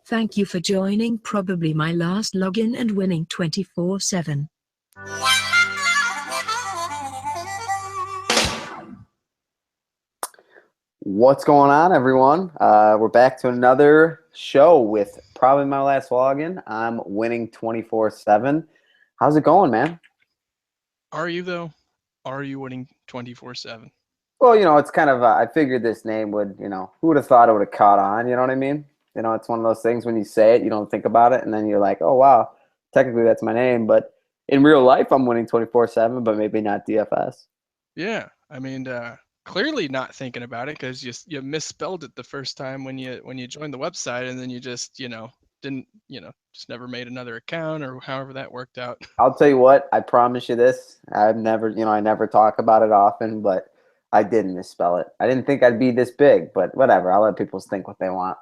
Thank you for joining Probably My Last Login and winning 24/7. What's going on, everyone? We're back to another show with Probably My Last Login. I'm winning 24/7. How's it going, man? Are you, though? Are you winning 24/7? Well, it's kind of, I figured this name would, who would have thought it would have caught on? You know what I mean? It's one of those things when you say it, you don't think about it, and then you're like, oh, wow, technically that's my name. But in real life, I'm winning 24/7, but maybe not DFS. Yeah, I mean, clearly not thinking about it because you misspelled it the first time when you joined the website, and then you just didn't just never made another account or however that worked out. I'll tell you what, I promise you this. I never talk about it often, but I didn't misspell it. I didn't think I'd be this big, but whatever. I'll let people think what they want.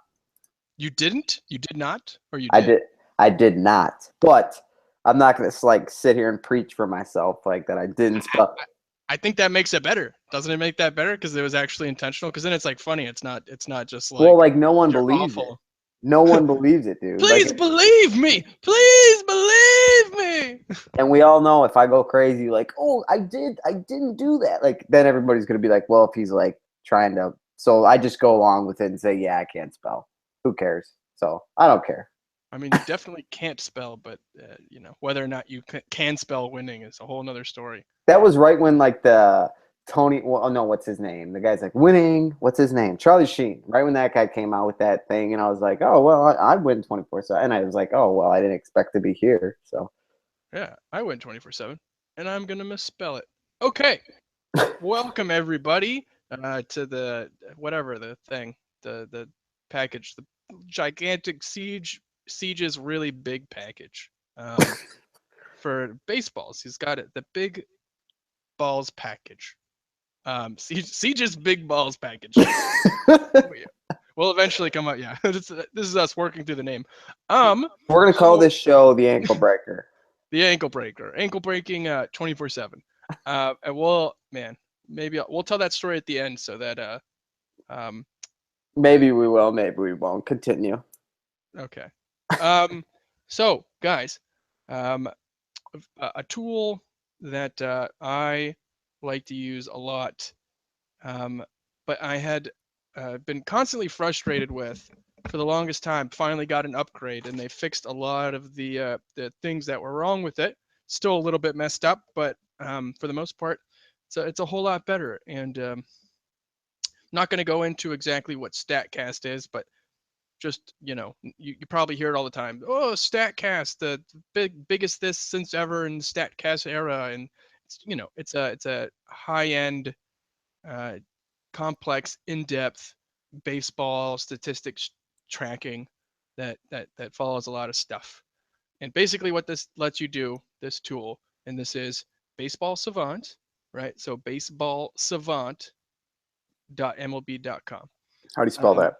You didn't? You did not? Or you I did? I did not. But I'm not going to sit here and preach for myself like that I didn't spell. I think that makes it better. Doesn't it make that better because it was actually intentional? Because then it's funny. It's not just like, Well, no one you're believes awful. it. No one believes it, dude. Please believe me. Please believe me. And we all know if I go crazy, oh, I didn't do that. Then everybody's going to be like, well, if he's trying to. So I just go along with it and say, yeah, I can't spell. Who cares? So I don't care. I mean, you definitely can't spell, but whether or not you can spell winning is a whole nother story. That was right when the Tony. Well, oh no, what's his name? The guy's winning. What's his name? Charlie Sheen. Right when that guy came out with that thing, and I was like, oh well, I win 24/7, and I was like, oh well, I didn't expect to be here. So yeah, I win 24/7, and I'm gonna misspell it. Okay, welcome everybody to the the package, the gigantic Siege's really big package for baseballs. He's got it, the big balls package. Siege's big balls package. Will eventually come out. Yeah, this is us working through the name. We're gonna call this show the Ankle Breaker. The Ankle Breaker, ankle breaking 24/7. And maybe we'll tell that story at the end so that maybe we will, maybe we won't. Continue. Okay. So guys, a tool that I like to use a lot, but I had been constantly frustrated with for the longest time. Finally got an upgrade, and they fixed a lot of the things that were wrong with it. Still a little bit messed up, but for the most part, it's a whole lot better. And not going to go into exactly what StatCast is, but just you probably hear it all the time. Oh, StatCast, the biggest this since ever in the StatCast era, and it's a high-end, complex, in-depth baseball statistics tracking that follows a lot of stuff. And basically, what this lets you do, this tool, and this is Baseball Savant, right? So baseballsavant.mlb.com. How do you spell that?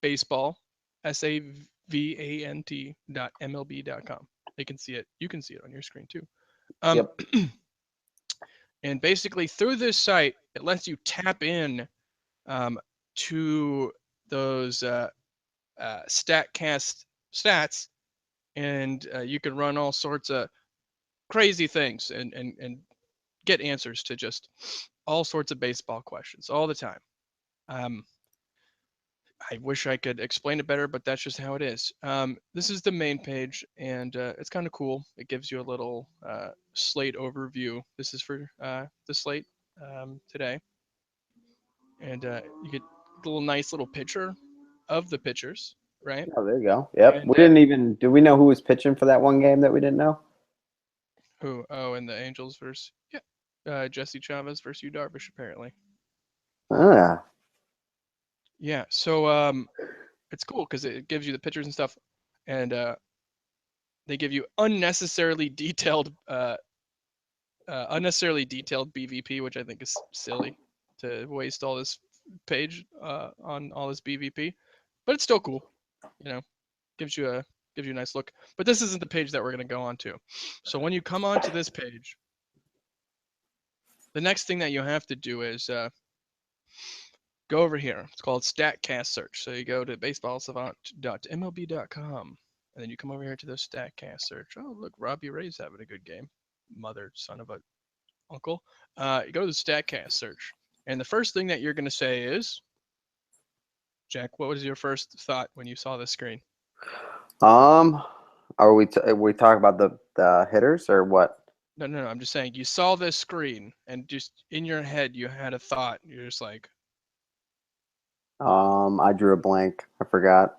Baseball, savant.mlb.com. They can see it. You can see it on your screen too. Yep. And basically, through this site, it lets you tap in to those StatCast stats, and you can run all sorts of crazy things and get answers to just all sorts of baseball questions all the time. I wish I could explain it better, but that's just how it is. This is the main page, and it's kind of cool. It gives you a little slate overview. This is for the slate today. And you get a little nice little picture of the pitchers, right? Oh, there you go. Yep. And, we didn't even, do we know who was pitching for that one game that we didn't know? Who? Oh, and the Angels versus, Jesse Chavez versus Yu Darvish, apparently. Ah. Yeah, so it's cool because it gives you the pictures and stuff, and they give you unnecessarily detailed BVP, which I think is silly to waste all this page on all this BVP, but it's still cool. Gives you a nice look. But this isn't the page that we're going to go on to. So when you come onto this page, the next thing that you have to do is go over here. It's called StatCast Search. So you go to baseballsavant.mlb.com, and then you come over here to the StatCast Search. Oh, look, Robbie Ray's having a good game. Mother, son of a uncle. You go to the StatCast Search, and the first thing that you're going to say is, Jack, what was your first thought when you saw the screen? Are we talking about the hitters or what? No. I'm just saying you saw this screen, and just in your head you had a thought. You're just like, I drew a blank. I forgot.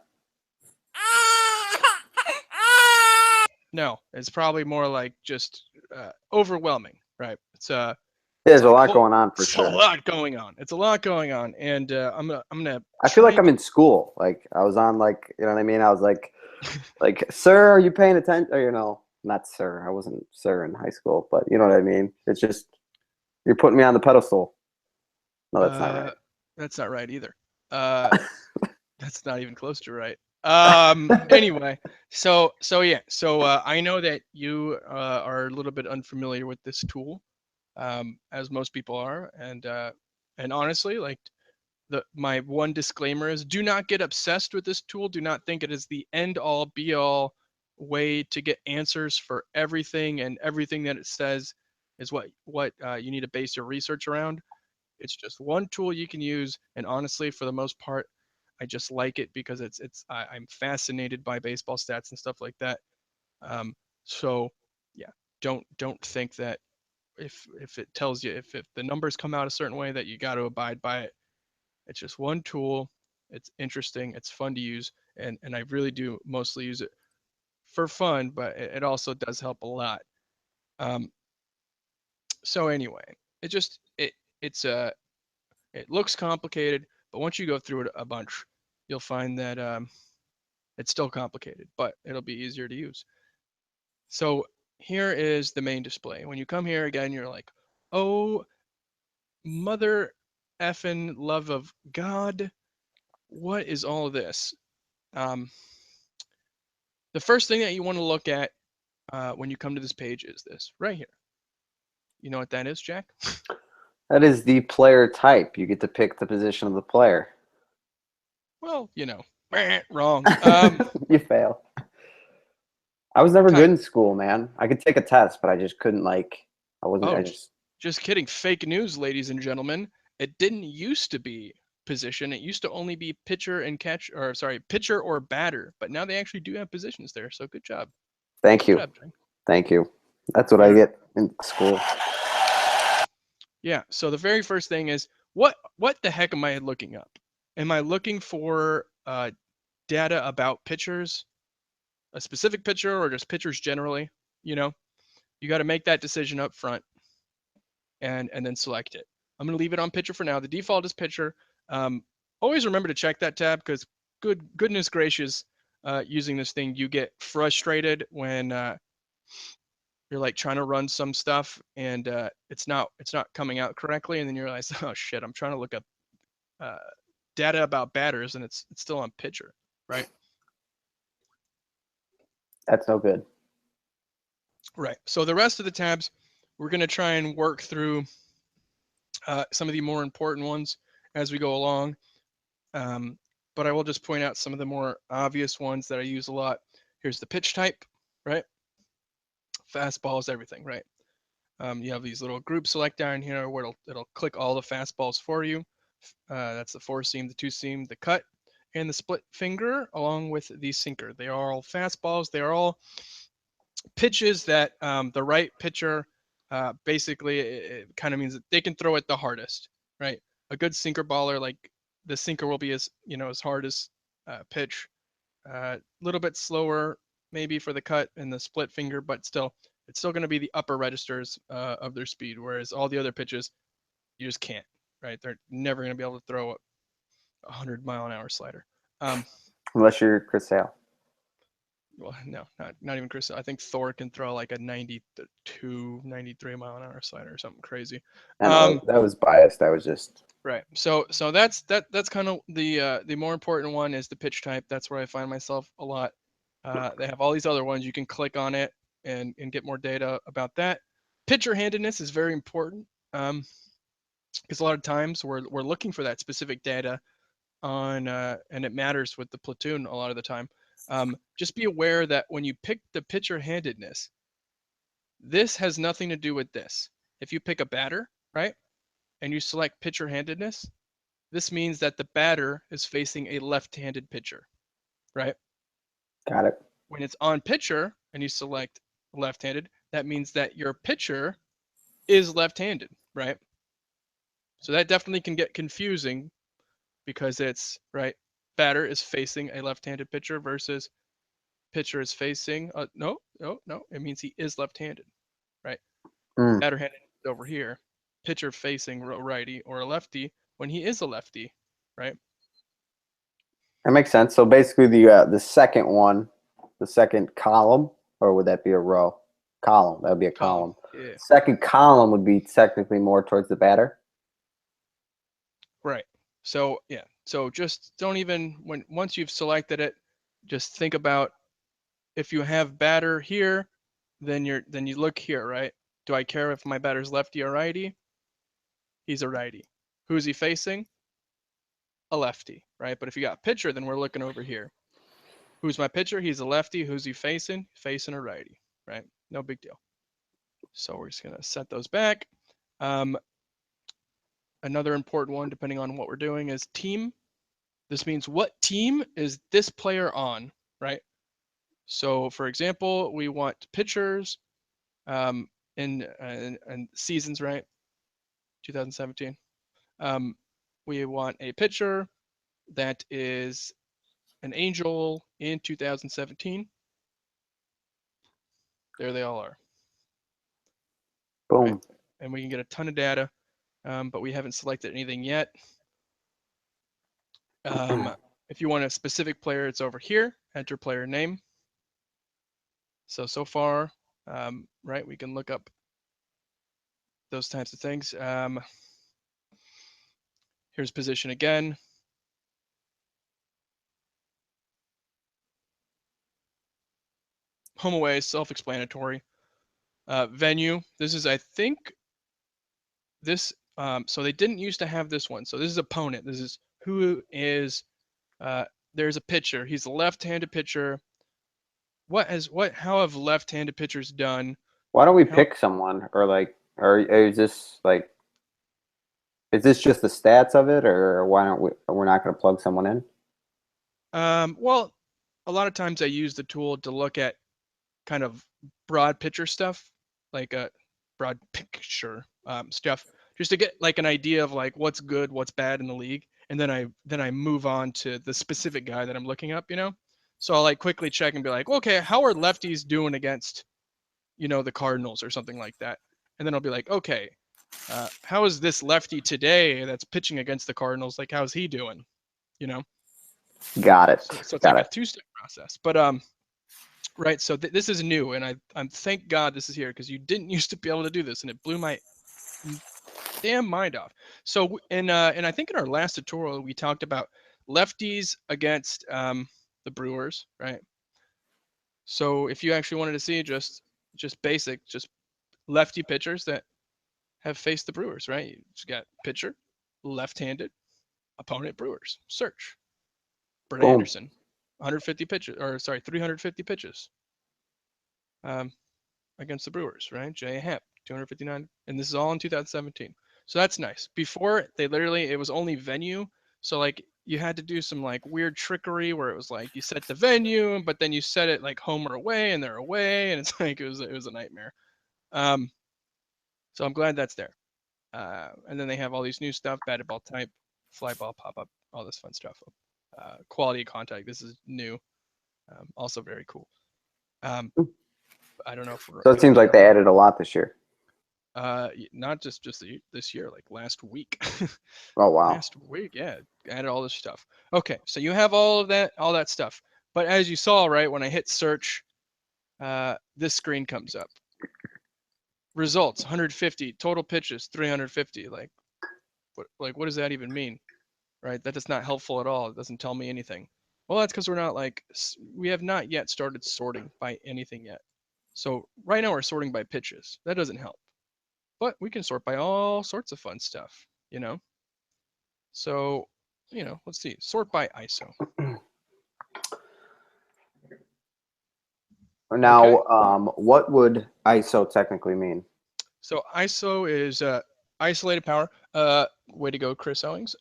no. It's probably more like just overwhelming, right? There's a like, lot going on for it's sure. a lot going on. It's a lot going on, and I'm gonna. I feel like I'm in school. Like I was on, like, you know what I mean? I was like, sir, are you paying attention? Or, you know, not sir. I wasn't sir in high school, but you know what I mean? It's just, you're putting me on the pedestal. No, that's not right. That's not right either. That's not even close to right. Anyway, so yeah, so I know that you are a little bit unfamiliar with this tool, as most people are, and honestly, like my one disclaimer is, do not get obsessed with this tool. Do not think it is the end all be all way to get answers for everything, and everything that it says is what you need to base your research around. It's just one tool you can use, and honestly, for the most part, I just like it because I'm fascinated by baseball stats and stuff like that. So yeah, don't think that if it tells you if the numbers come out a certain way that you got to abide by it. It's just one tool. It's interesting. It's fun to use, and I really do mostly use it for fun, but it also does help a lot. So anyway, it's it looks complicated, but once you go through it a bunch, you'll find that it's still complicated, but it'll be easier to use. So here is the main display. When you come here again, you're like, oh, mother effing love of God, what is all of this? The first thing that you want to look at when you come to this page is this right here. You know what that is, Jack? That is the player type. You get to pick the position of the player. Well, you know, wrong. You fail. I was never type. good in school, man. I could take a test, but I just couldn't, like, I wasn't, Oh, I just kidding. Fake news, ladies and gentlemen. It didn't used to be position. It used to only be pitcher and catch, or sorry, pitcher or batter. But now they actually do have positions there. So good job. Thank you. Good job, Jack. Thank you. That's what I get in school. Yeah. So the very first thing is, what the heck am I looking up? Am I looking for data about pitchers, a specific pitcher, or just pitchers generally? You know, you got to make that decision up front, and then select it. I'm going to leave it on pitcher for now. The default is pitcher. Always remember to check that tab, because goodness gracious, using this thing, you get frustrated when you're like trying to run some stuff and it's not coming out correctly, and then you realize, oh shit, I'm trying to look up data about batters and it's still on pitcher, right? That's no good. Right. So the rest of the tabs, we're going to try and work through some of the more important ones as we go along. But I will just point out some of the more obvious ones that I use a lot. Here's the pitch type, right? Fastballs, everything, right? You have these little group select down here where it'll click all the fastballs for you. That's the 4-seam, the 2-seam, the cut, and the split finger, along with the sinker. They are all fastballs. They are all pitches that the right pitcher, basically, it kind of means that they can throw it the hardest, right? A good sinker baller, like the sinker will be as hard as pitch. A little bit slower maybe for the cut and the split finger, but still, it's still going to be the upper registers of their speed, whereas all the other pitches, you just can't, right? They're never going to be able to throw a 100-mile-an-hour slider. Unless you're Chris Sale. Well, no, not even Chris. I think Thor can throw like a 92, 93-mile-an-hour slider or something crazy. I know, that was biased. I was just right. So that's kind of the more important one is the pitch type. That's where I find myself a lot. They have all these other ones. You can click on it and get more data about that. Pitcher handedness is very important. because a lot of times we're looking for that specific data on, and it matters with the platoon a lot of the time. Just be aware that when you pick the pitcher handedness, this has nothing to do with this. If you pick a batter, right, and you select pitcher handedness, this means that the batter is facing a left-handed pitcher, right? Got it. When it's on pitcher and you select left-handed, that means that your pitcher is left-handed, right? So that definitely can get confusing because it's, right, batter is facing a left-handed pitcher versus pitcher is facing, no, it means he is left-handed, right? Mm. Batter handed over here, pitcher facing a righty or a lefty when he is a lefty, right? That makes sense. So basically, the second one, the second column, or would that be a row? Column. That would be a column. Yeah. Second column would be technically more towards the batter. Right. So yeah. So just don't even once you've selected it, just think about if you have batter here, then you look here, right? Do I care if my batter's lefty or righty? He's a righty. Who is he facing? A lefty, right? But if you got pitcher, then we're looking over here. Who's my pitcher? He's a lefty. Who's he facing? Facing a righty, right? No big deal. So we're just gonna set those back. Another important one, depending on what we're doing, is team. This means what team is this player on, right? So for example, we want pitchers in seasons, right? 2017. We want a pitcher that is an Angel in 2017. There they all are. Boom. Right? And we can get a ton of data, but we haven't selected anything yet. If you want a specific player, it's over here. Enter player name. So far, right, we can look up those types of things. Here's position again. Home away, self-explanatory. Venue, this is, I think, this, so they didn't used to have this one. So this is opponent. This is who is, there's a pitcher. He's a left-handed pitcher. How have left-handed pitchers done? Why don't we pick someone, or is this is this just the stats of it, or why don't we're not going to plug someone in? Well, a lot of times I use the tool to look at kind of broad picture stuff, like a broad picture stuff, just to get like an idea of like what's good, what's bad in the league, and then I move on to the specific guy that I'm looking up, you know. So I'll like quickly check and be like, okay, how are lefties doing against, you know, the Cardinals or something like that, and then I'll be like, okay, how is this lefty today that's pitching against the Cardinals? Like, how's he doing? You know. Got it. So it's like a two-step process, but right. So this is new, and I'm thank God this is here because you didn't used to be able to do this, and it blew my damn mind off. So and I think in our last tutorial we talked about lefties against the Brewers, right? So if you actually wanted to see just basic, just lefty pitchers that have faced the Brewers, right? You just got pitcher, left-handed, opponent Brewers. Search. Brett Anderson, 150 pitches, or sorry, 350 pitches against the Brewers, right? Jay Happ, 259, and this is all in 2017. So that's nice. Before they literally, it was only venue. So like you had to do some like weird trickery where it was like you set the venue, but then you set it like home or away, and they're away, and it's like it was a nightmare. So I'm glad that's there. And then they have all these new stuff: batted ball type, fly ball, pop up, all this fun stuff. Quality of contact. This is new. Also very cool. I don't know if we're, so it seems like they added a lot this year. not just this year, like last week. Oh wow. Last week, yeah, added all this stuff. Okay, so you have all that stuff. But as you saw, right, when I hit search, this screen comes up. Results 150, total pitches 350. Like what does that even mean? Right? That is not helpful at all. It doesn't tell me anything. Well, that's because we have not yet started sorting by anything yet. So right now we're sorting by pitches. That doesn't help. But we can sort by all sorts of fun stuff. you know. So, you know, let's see, sort by ISO. Now, Okay. what would ISO technically mean? So ISO is isolated power. Way to go, Chris Owings.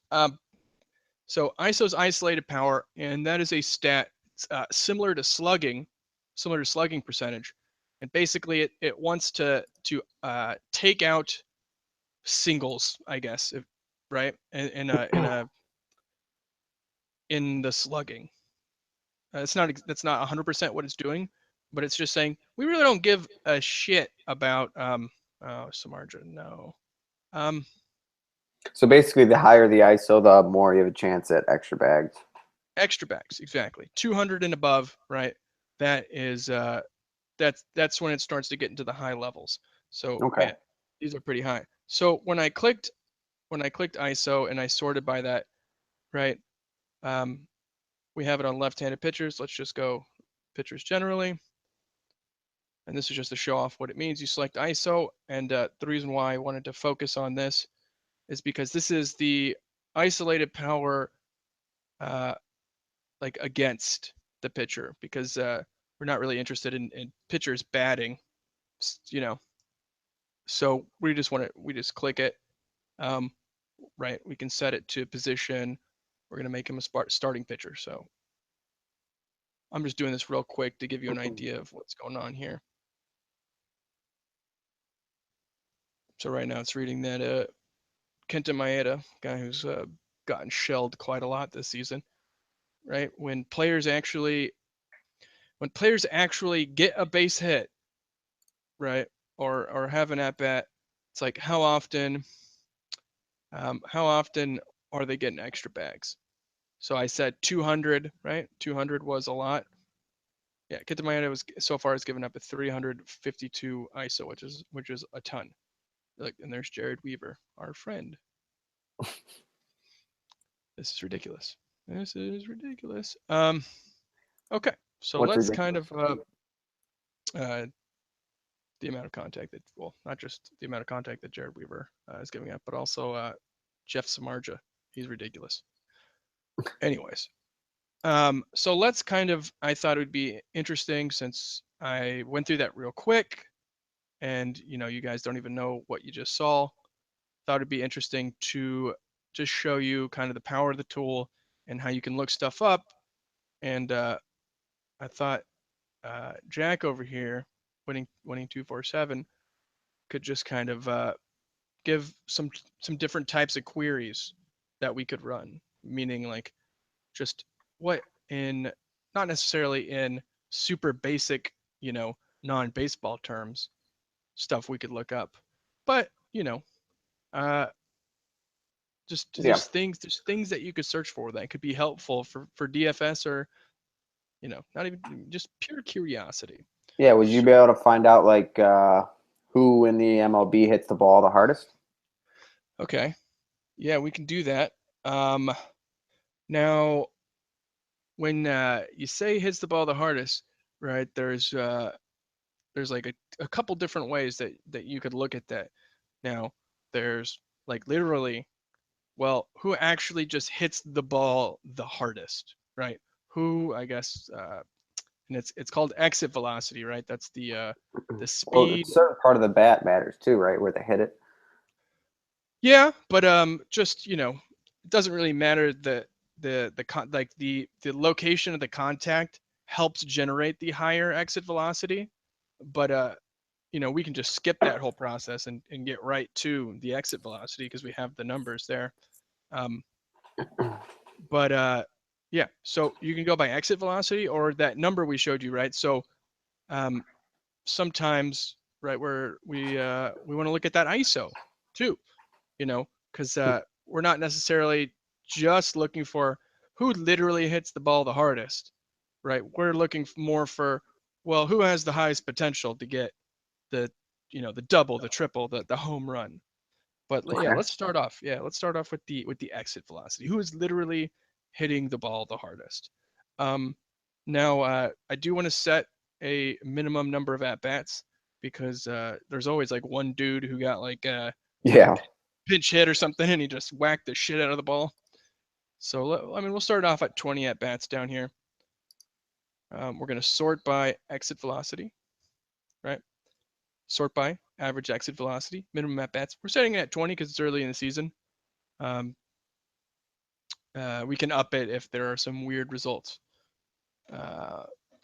So ISO is isolated power, and that is a stat similar to slugging percentage. And basically, it wants to take out singles, I guess, right? In the slugging. That's not 100% what it's doing, but it's just saying we really don't give a shit about Samarja. No. So basically, the higher the ISO, the more you have a chance at extra bags. Extra bags, exactly. 200 and above, right? That is that's when it starts to get into the high levels. So Okay. man, these are pretty high. So when I clicked ISO and I sorted by that, right? We have it on left-handed pitchers. Let's just go pitchers generally. And this is just to show off what it means. You select ISO, and the reason why I wanted to focus on this is because this is the isolated power like against the pitcher, because we're not really interested in pitchers batting, you know. So we just click it, right? We can set it to position. We're gonna make him a starting pitcher. So I'm just doing this real quick to give you an idea of what's going on here. So right now it's reading that Kenta Maeda, guy who's gotten shelled quite a lot this season, right? When players actually get a base hit, right, or have an at bat, it's like how often are they getting extra bags? So I said 200, right? 200 was a lot. Yeah, Kenta Maeda was so far has given up a 352 ISO, which is a ton. Like, and there's Jared Weaver, our friend. This is ridiculous. This is ridiculous. Okay, so What's let's ridiculous? kind of the amount of contact that, well, not just the amount of contact that Jared Weaver is giving up, but also Jeff Samardzija. He's ridiculous. Anyways, so let's I thought it would be interesting, since I went through that real quick, and you know, you guys don't even know what you just saw. Thought it'd be interesting to just show you kind of the power of the tool and how you can look stuff up. And I thought Jack over here, winning 247, could just kind of give some different types of queries that we could run, meaning like just what in, not necessarily in super basic, you know, non-baseball terms, stuff we could look up, but you know, uh, just things that you could search for that could be helpful for DFS, or you know, not even just pure curiosity. Yeah, would you be able to find out like who in the MLB hits the ball the hardest? Okay, yeah, we can do that. Now, when you say hits the ball the hardest, right? There's like a couple different ways that you could look at that. Now, there's like literally, well, who actually just hits the ball the hardest, right? Who, I guess, and it's called exit velocity, right? That's the Well, speed. a certain part of the bat matters too, right? Where they hit it. Yeah, but just, you know, it doesn't really matter. The location of the contact helps generate the higher exit velocity, but you know, we can just skip that whole process and get right to the exit velocity because we have the numbers there. But yeah, so you can go by exit velocity or that number we showed you, right? So sometimes, right, where we want to look at that ISO too, you know, because we're not necessarily just looking for who literally hits the ball the hardest, right? We're looking more for, well, who has the highest potential to get the, you know, the double, the triple, the home run. But Okay. yeah, let's start off. Yeah, let's start off with the exit velocity. Who is literally hitting the ball the hardest? Now, I do want to set a minimum number of at bats because there's always like one dude who got like Yeah. pinch hit or something, and he just whacked the shit out of the ball. So, I mean, we'll start off at 20 at-bats down here. We're going to sort by exit velocity, right? Sort by average exit velocity, minimum at-bats. We're setting it at 20 because it's early in the season. We can up it if there are some weird results.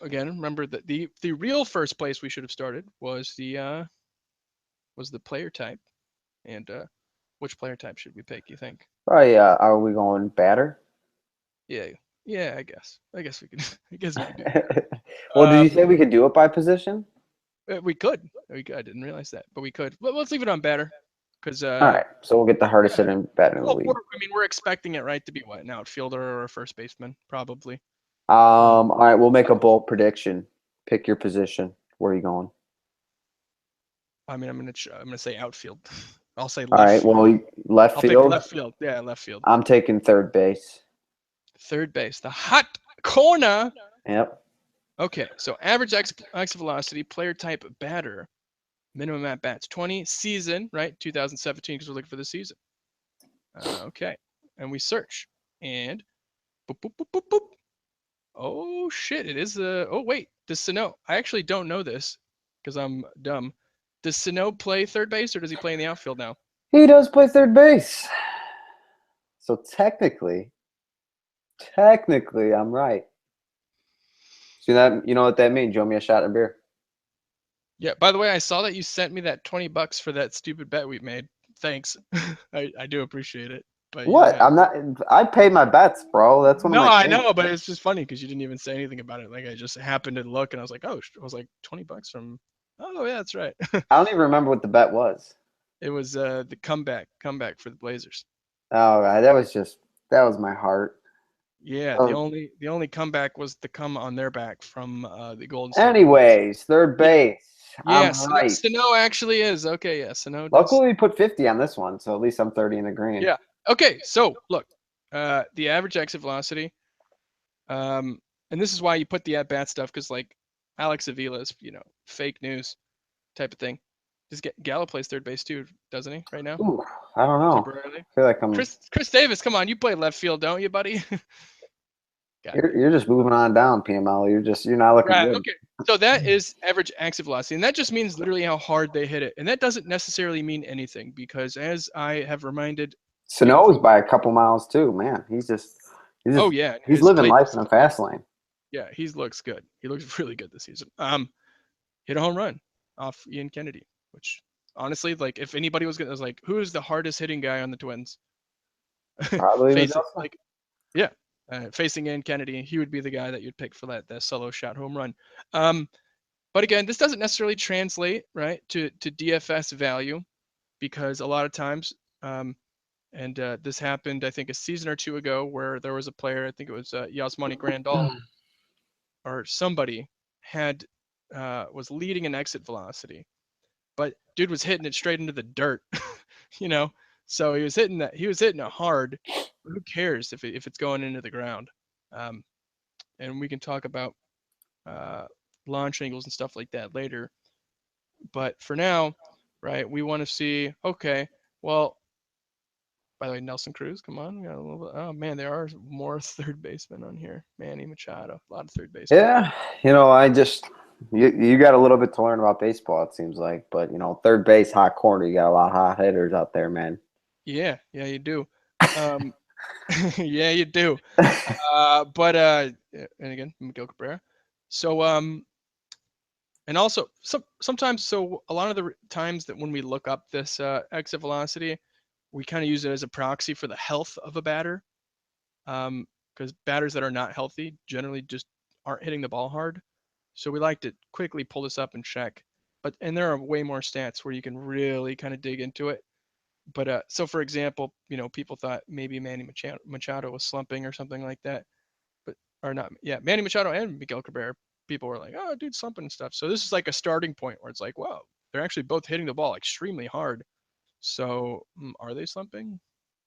Again, remember that the real first place we should have started was the player type. And which player type should we pick, you think? Probably, are we going batter? Yeah, I guess we could. I guess we could do. Well, did you say we could do it by position? We could. I didn't realize that, but we could. But let's leave it on batter, because. All right, so we'll get the hardest hitting batter in the league. I mean, we're expecting it, right, to be what, an outfielder or a first baseman, probably. All right, we'll make a bold prediction. Pick your position. Where are you going? I mean, I'm gonna say outfield. I'll say left. All right, well, left field. I'll pick left field. Yeah, left field. I'm taking third base. Third base, the hot corner. Yep. Okay, so average exit velocity, player type batter, minimum at bats 20, season, right? 2017, because we're looking for the season. Okay, and we search, and boop, boop, boop, boop, boop. Oh shit, it is oh wait, does Sano? I actually don't know this because I'm dumb. Does Sano play third base, or does he play in the outfield now? He does play third base. So technically, I'm right. See that? You know what that means? You owe me a shot of beer. Yeah. By the way, I saw that you sent me that $20 for that stupid bet we made. Thanks. I do appreciate it. But what? Yeah. I'm not. I pay my bets, bro. That's one of my. No, I things. know, but it's just funny because you didn't even say anything about it. Like I just happened to look, and I was like, oh, I was like $20 from. Oh yeah, that's right. I don't even remember what the bet was. It was the comeback for the Blazers. Oh, God, that was my heart. Yeah, Oh. the only comeback was the come on their back from the Golden State. Anyways, third base. Yeah, I'm right. Sano actually is. Okay, yeah, Sano. Luckily, we put 50 on this one, so at least I'm 30 in the green. Yeah. Okay, so look, the average exit velocity, and this is why you put the at-bat stuff, because like Alex Avila's, fake news type of thing. Gallo plays third base too, doesn't he? Right now. Ooh, I don't know. Temporarily. I feel like I'm. Chris Davis, come on, you play left field, don't you, buddy? You're just moving on down, PML. You're not looking good. Okay. So that is average exit velocity, and that just means literally how hard they hit it, and that doesn't necessarily mean anything, because as I have reminded. Sano's by a couple miles too, man. He's oh yeah, he's living life in a fast lane. Yeah, he looks good. He looks really good this season. Hit a home run off Ian Kennedy, which honestly, like, if anybody was gonna, I was like, who is the hardest hitting guy on the Twins? Probably facing Ian Kennedy, he would be the guy that you'd pick for that solo shot home run. But again, this doesn't necessarily translate right to DFS value, because a lot of times, and this happened, I think, a season or two ago, where there was a player, I think it was Yasmani Grandal, or somebody was leading an exit velocity, but dude was hitting it straight into the dirt, So he was hitting it hard. Who cares if it's going into the ground? And we can talk about launch angles and stuff like that later. But for now, right, we want to see, okay, well, by the way, Nelson Cruz, come on. We got a little bit, oh, man, there are more third basemen on here. Manny Machado, a lot of third basemen. Yeah, you got a little bit to learn about baseball, it seems like. But, third base, hot corner, you got a lot of hot hitters out there, man. Yeah, you do. Yeah, you do. And again, Miguel Cabrera. So, and also sometimes, so a lot of the times that when we look up this exit velocity, we kind of use it as a proxy for the health of a batter. Because batters that are not healthy generally just aren't hitting the ball hard. So we like to quickly pull this up and check. And there are way more stats where you can really kind of dig into it. But so for example, people thought maybe Manny Machado was slumping or something like that, Manny Machado and Miguel Cabrera, people were like, oh, dude, slumping and stuff. So this is like a starting point where it's like, wow, they're actually both hitting the ball extremely hard. So are they slumping,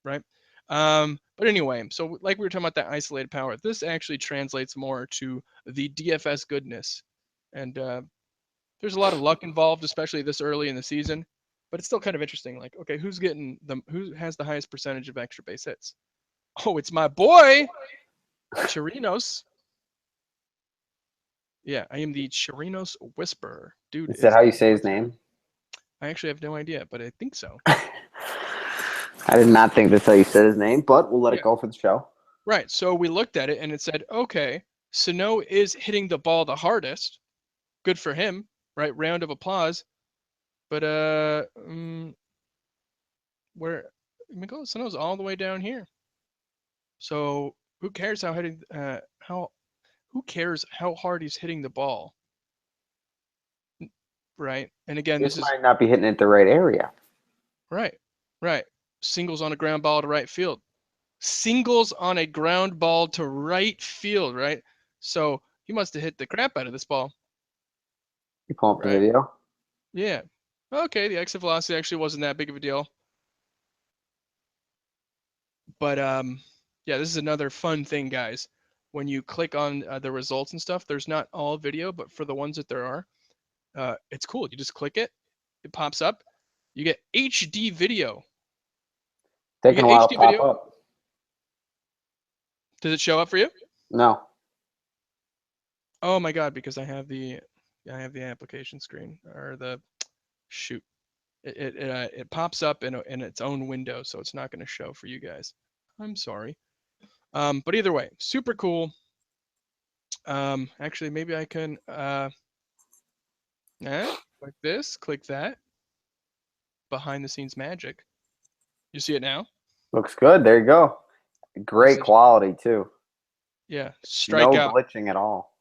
right? But anyway, so like we were talking about that isolated power, this actually translates more to the DFS goodness, and there's a lot of luck involved, especially this early in the season. but it's still kind of interesting. Like, okay, who has the highest percentage of extra base hits? Oh, it's my boy, Chirinos. Yeah, I am the Chirinos Whisperer. Dude, Is that how you say his name? I actually have no idea, but I think so. I did not think that's how you said his name, but we'll let it go for the show. Right. So we looked at it and it said, okay, Sano is hitting the ball the hardest. Good for him, right? Round of applause. But where Miguel Sano's all the way down here. So who cares who cares how hard he's hitting the ball? Right. And again, This might not be hitting it the right area. Right. Singles on a ground ball to right field. Singles on a ground ball to right field, right? So he must have hit the crap out of this ball. You pull up the video? Yeah. Okay, the exit velocity actually wasn't that big of a deal. But yeah, this is another fun thing, guys. When you click on the results and stuff, there's not all video, but for the ones that there are, it's cool. You just click it, it pops up. You get HD video. Taking a while to pop up. Does it show up for you? No. Oh my God, because I have the application screen or the shoot. It pops up in its own window, so it's not going to show for you guys. I'm sorry. But either way, super cool. Actually, maybe I can like this, click that. Behind the scenes magic. You see it now? Looks good. There you go. Great quality too. Yeah, strikeout. No glitching at all.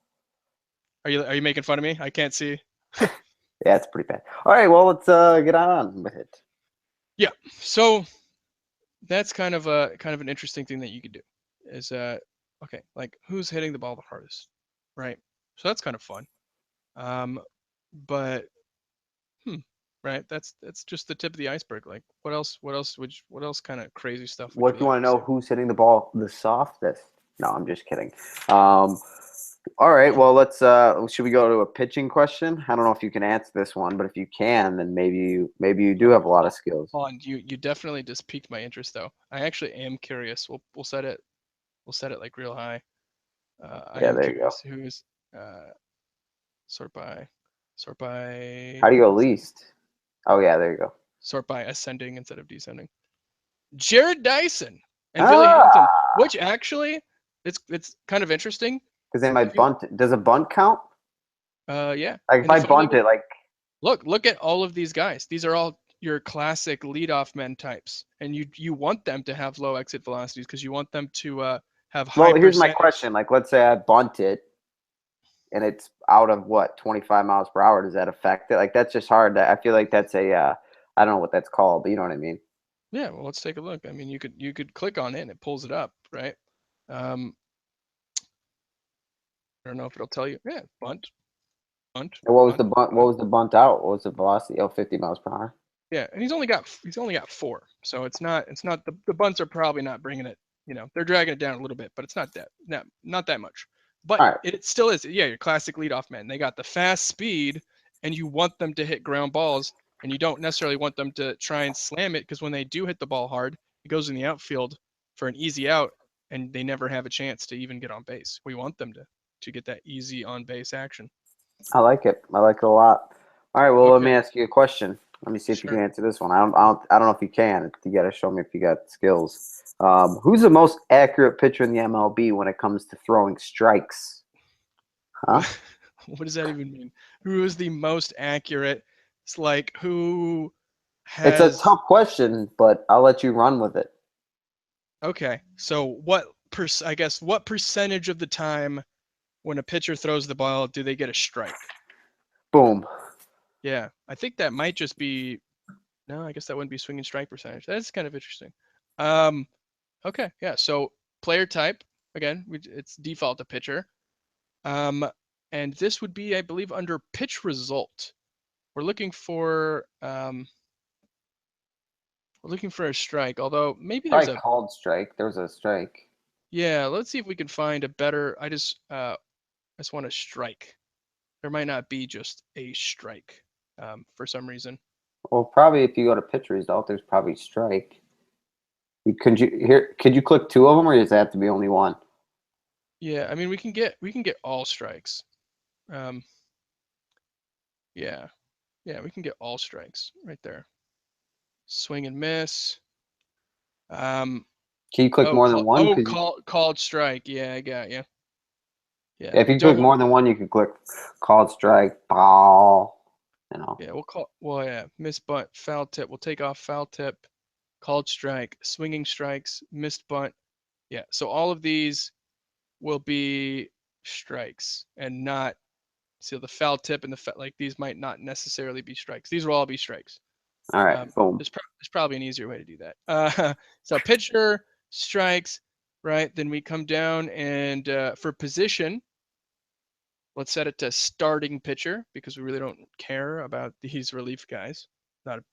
Are you making fun of me? I can't see. Yeah, it's pretty bad. All right, well, let's get on with it. Yeah, so that's kind of an interesting thing that you could do. Is okay, like who's hitting the ball the hardest, right? So that's kind of fun. But right, that's just the tip of the iceberg. Like what else kind of crazy stuff would What if you want to know who's hitting the ball the softest? No, I'm just kidding. All right, well, let's should we go to a pitching question? I don't know if you can answer this one, but if you can, then maybe you do have a lot of skills. Hold on, you definitely just piqued my interest though. I actually am curious. We'll set it like real high. Yeah, there you go. Who's sort by How do you go least? Oh yeah, there you go. Sort by ascending instead of descending. Jared Dyson and Billy Hamilton, which actually it's kind of interesting. Because they might bunt it. Does a bunt count? Yeah. Like if I bunt it, like look at all of these guys. These are all your classic leadoff men types, and you want them to have low exit velocities because you want them to have high. Well, here's my question. Like, let's say I bunt it, and it's out of what 25 miles per hour. Does that affect it? Like, that's just hard. I feel like that's a I don't know what that's called, but you know what I mean. Yeah. Well, let's take a look. I mean, you could click on it and it pulls it up, right? I don't know if it'll tell you. Yeah, bunt. And what was the bunt? What was the bunt out? What was the velocity? Oh, 50 miles per hour. Yeah, and he's only got 4, so it's not the bunts are probably not bringing it. You know, they're dragging it down a little bit, but it's not that much. But it still is. Yeah, your classic leadoff man. They got the fast speed, and you want them to hit ground balls, and you don't necessarily want them to try and slam it because when they do hit the ball hard, it goes in the outfield for an easy out, and they never have a chance to even get on base. We want them to get that easy on base action. I like it. I like it a lot. All right. Well, let me ask you a question. Let me see if you can answer this one. I don't know if you can. You got to show me if you got skills. Who's the most accurate pitcher in the MLB when it comes to throwing strikes? Huh? What does that even mean? Who is the most accurate? It's like who has... It's a tough question, but I'll let you run with it. Okay. So what percentage of the time when a pitcher throws the ball do they get a strike? Boom. Yeah, I think that might just be. No, I guess that wouldn't be swinging strike percentage. That's kind of interesting. Okay, yeah. So player type again, it's default to pitcher. And this would be, I believe, under pitch result. We're looking for a strike. Although maybe there's called strike. There's a strike. Yeah, let's see if we can find a better. I just want a strike. There might not be just a strike for some reason. Well, probably if you go to pitch result, there's probably strike. Could you click 2 of them, or does it have to be only one? Yeah, I mean we can get all strikes. Yeah, we can get all strikes right there. Swing and miss. Can you click more than one? Called strike. Yeah, I got you. Yeah, If you click more than one, you can click called strike, ball. You know. Yeah, missed bunt, foul tip. We'll take off foul tip, called strike, swinging strikes, missed bunt. Yeah, so all of these will be strikes and not. So the foul tip and like these might not necessarily be strikes. These will all be strikes. All right, boom. There's probably an easier way to do that. So pitcher strikes, right? Then we come down and for position, let's set it to starting pitcher because we really don't care about these relief guys.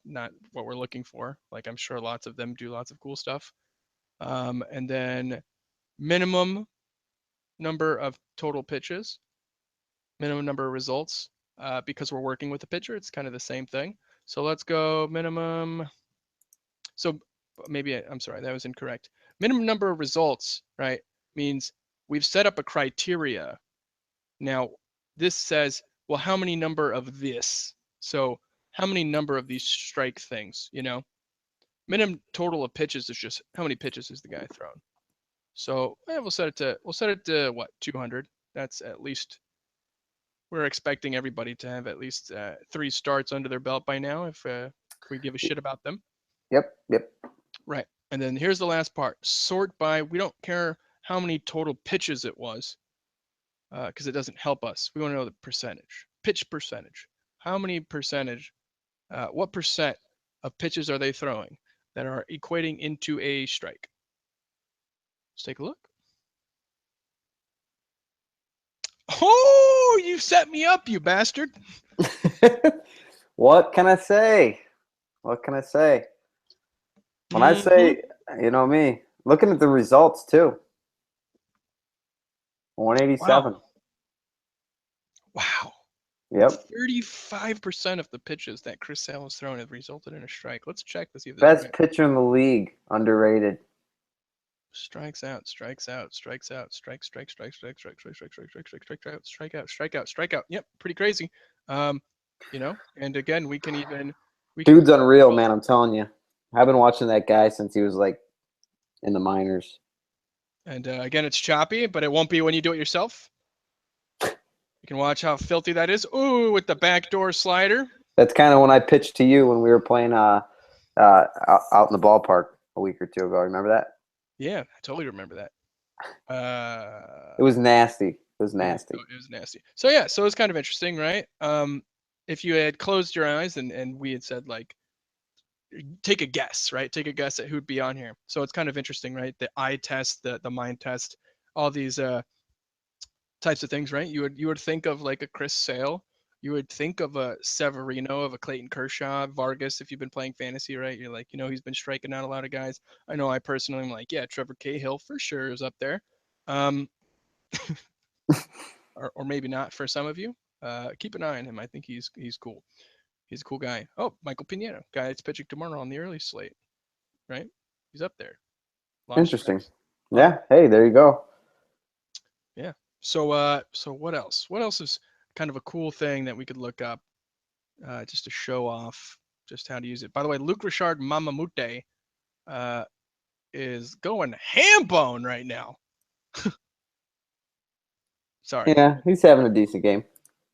Not what we're looking for. Like I'm sure lots of them do lots of cool stuff. And then minimum number of total pitches, minimum number of results. Because we're working with the pitcher, it's kind of the same thing. So let's go minimum. So maybe I'm sorry, that was incorrect. Minimum number of results, right, means we've set up a criteria. Now, this says, well, how many number of this? So how many number of these strike things, you know? Minimum total of pitches is just how many pitches is the guy thrown. So we'll set it to what, 200. That's at least, we're expecting everybody to have at least 3 starts under their belt by now if we give a shit about them. Yep. Right. And then here's the last part. Sort by, we don't care how many total pitches it was because it doesn't help us. We want to know the percentage, pitch percentage. How many percentage, what percent of pitches are they throwing that are equating into a strike? Let's take a look. Oh, you set me up, you bastard. What can I say? What can I say? When I say, you know me, looking at the results too. 187. Wow. Yep. 35% of the pitches that Chris Sale has thrown have resulted in a strike. Let's check to see if Best pitcher in the league, underrated. Strikes out, strikes out, strikes out, strike out, strike out. Yep, pretty crazy. You know, and again, we can Dude's unreal, man. I'm telling you. I've been watching that guy since he was like in the minors. And again, it's choppy, but it won't be when you do it yourself. You can watch how filthy that is. Ooh, with the backdoor slider. That's kind of when I pitched to you when we were playing out in the ballpark a week or 2 ago. Remember that? Yeah, I totally remember that. It was nasty. It was nasty. It was nasty. So yeah, so it's kind of interesting, right? If you had closed your eyes and we had said like, take a guess, right? Take a guess at who'd be on here. So it's kind of interesting, right? The eye test, the mind test, all these types of things, right? You would think of like a Chris Sale. You would think of a Severino, of a Clayton Kershaw, Vargas, if you've been playing fantasy, right? You're like, you know, he's been striking out a lot of guys. I know I personally am like, yeah, Trevor Cahill for sure is up there. Or maybe not for some of you. Keep an eye on him. I think he's cool. He's a cool guy. Oh, Michael Pineda, guy that's pitching tomorrow on the early slate, right? He's up there. Interesting. Yeah. Hey, there you go. Yeah. So what else? What else is kind of a cool thing that we could look up just to show off just how to use it? By the way, Luke Richard Mamamute is going ham bone right now. Sorry. Yeah, he's having a decent game.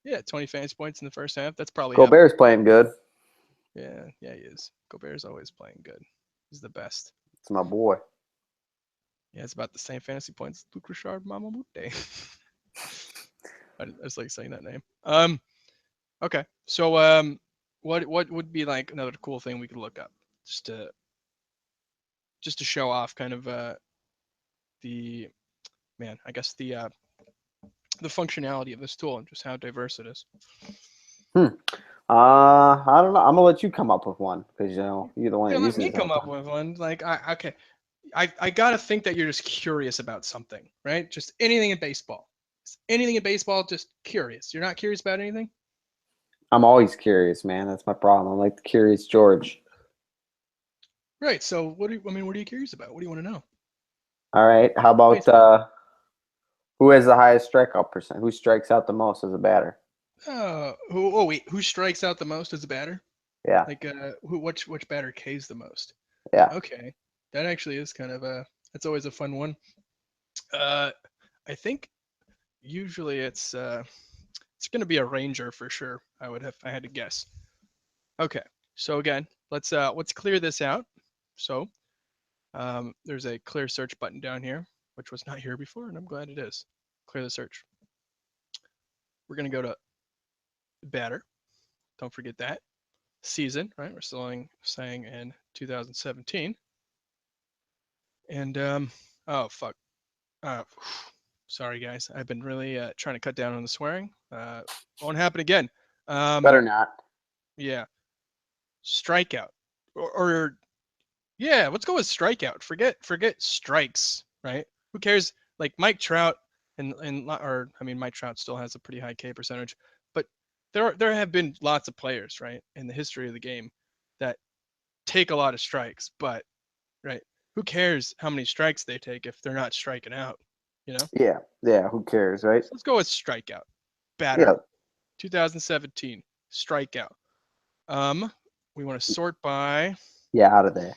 Yeah, 20 fantasy points in the first half. That's probably Gobert's playing good. Yeah, he is. Gobert's always playing good. He's the best. It's my boy. Yeah, it's about the same fantasy points as Luke Richard Mamamute. I just like saying that name. Okay. So what would be like another cool thing we could look up just to show off kind of the functionality of this tool and just how diverse it is. I don't know. I'm gonna let you come up with one because you know you're the one that uses it. Let me come up with one. Like I gotta think that you're just curious about something, right? Just anything in baseball. Anything in baseball, just curious. You're not curious about anything? I'm always curious, man. That's my problem. I'm like the curious George. Right. So what are you curious about? What do you want to know? All right. How about who has the highest strikeout percent? Who strikes out the most as a batter? Who strikes out the most as a batter? Yeah. Like which batter Ks the most? Yeah. Okay. That actually is kind of that's always a fun one. I think usually it's going to be a Ranger for sure. If I had to guess. Okay. So again, let's clear this out. So there's a clear search button down here, which was not here before, and I'm glad it is. Clear the search. We're going to go to batter. Don't forget that. Season, right? We're still saying in 2017. And oh fuck. Sorry guys, I've been really trying to cut down on the swearing. Won't happen again. Better not. Yeah. Strikeout. Or yeah, let's go with strikeout. Forget strikes, right? Who cares? Like Mike Trout Mike Trout still has a pretty high K percentage, but there have been lots of players, right, in the history of the game that take a lot of strikes, but right, who cares how many strikes they take if they're not striking out, you know? Yeah. Yeah. Who cares, right? So let's go with strikeout. Batter, Yeah. 2017, strikeout. We want to sort by. Yeah. Out of there.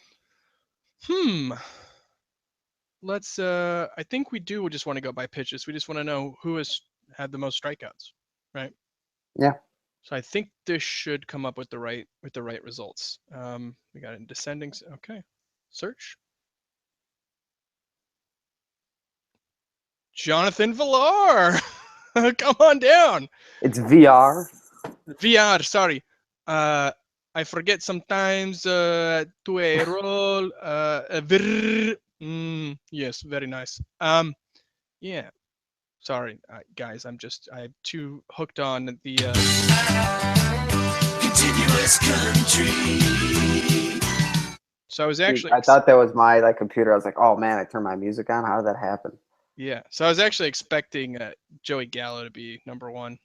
Let's I think we just want to go by pitches. We just want to know who has had the most strikeouts, right? Yeah. So I think this should come up with the right results. We got it in descending. Okay. Search. Jonathan Villar. Come on down. It's VR. VR, sorry. I forget sometimes to a roll. Yes, very nice. Yeah. Sorry, guys. I'm too hooked on the continuous country. So I was actually. I thought that was my computer. I was like, oh man, I turned my music on. How did that happen? Yeah. So I was actually expecting Joey Gallo to be number one,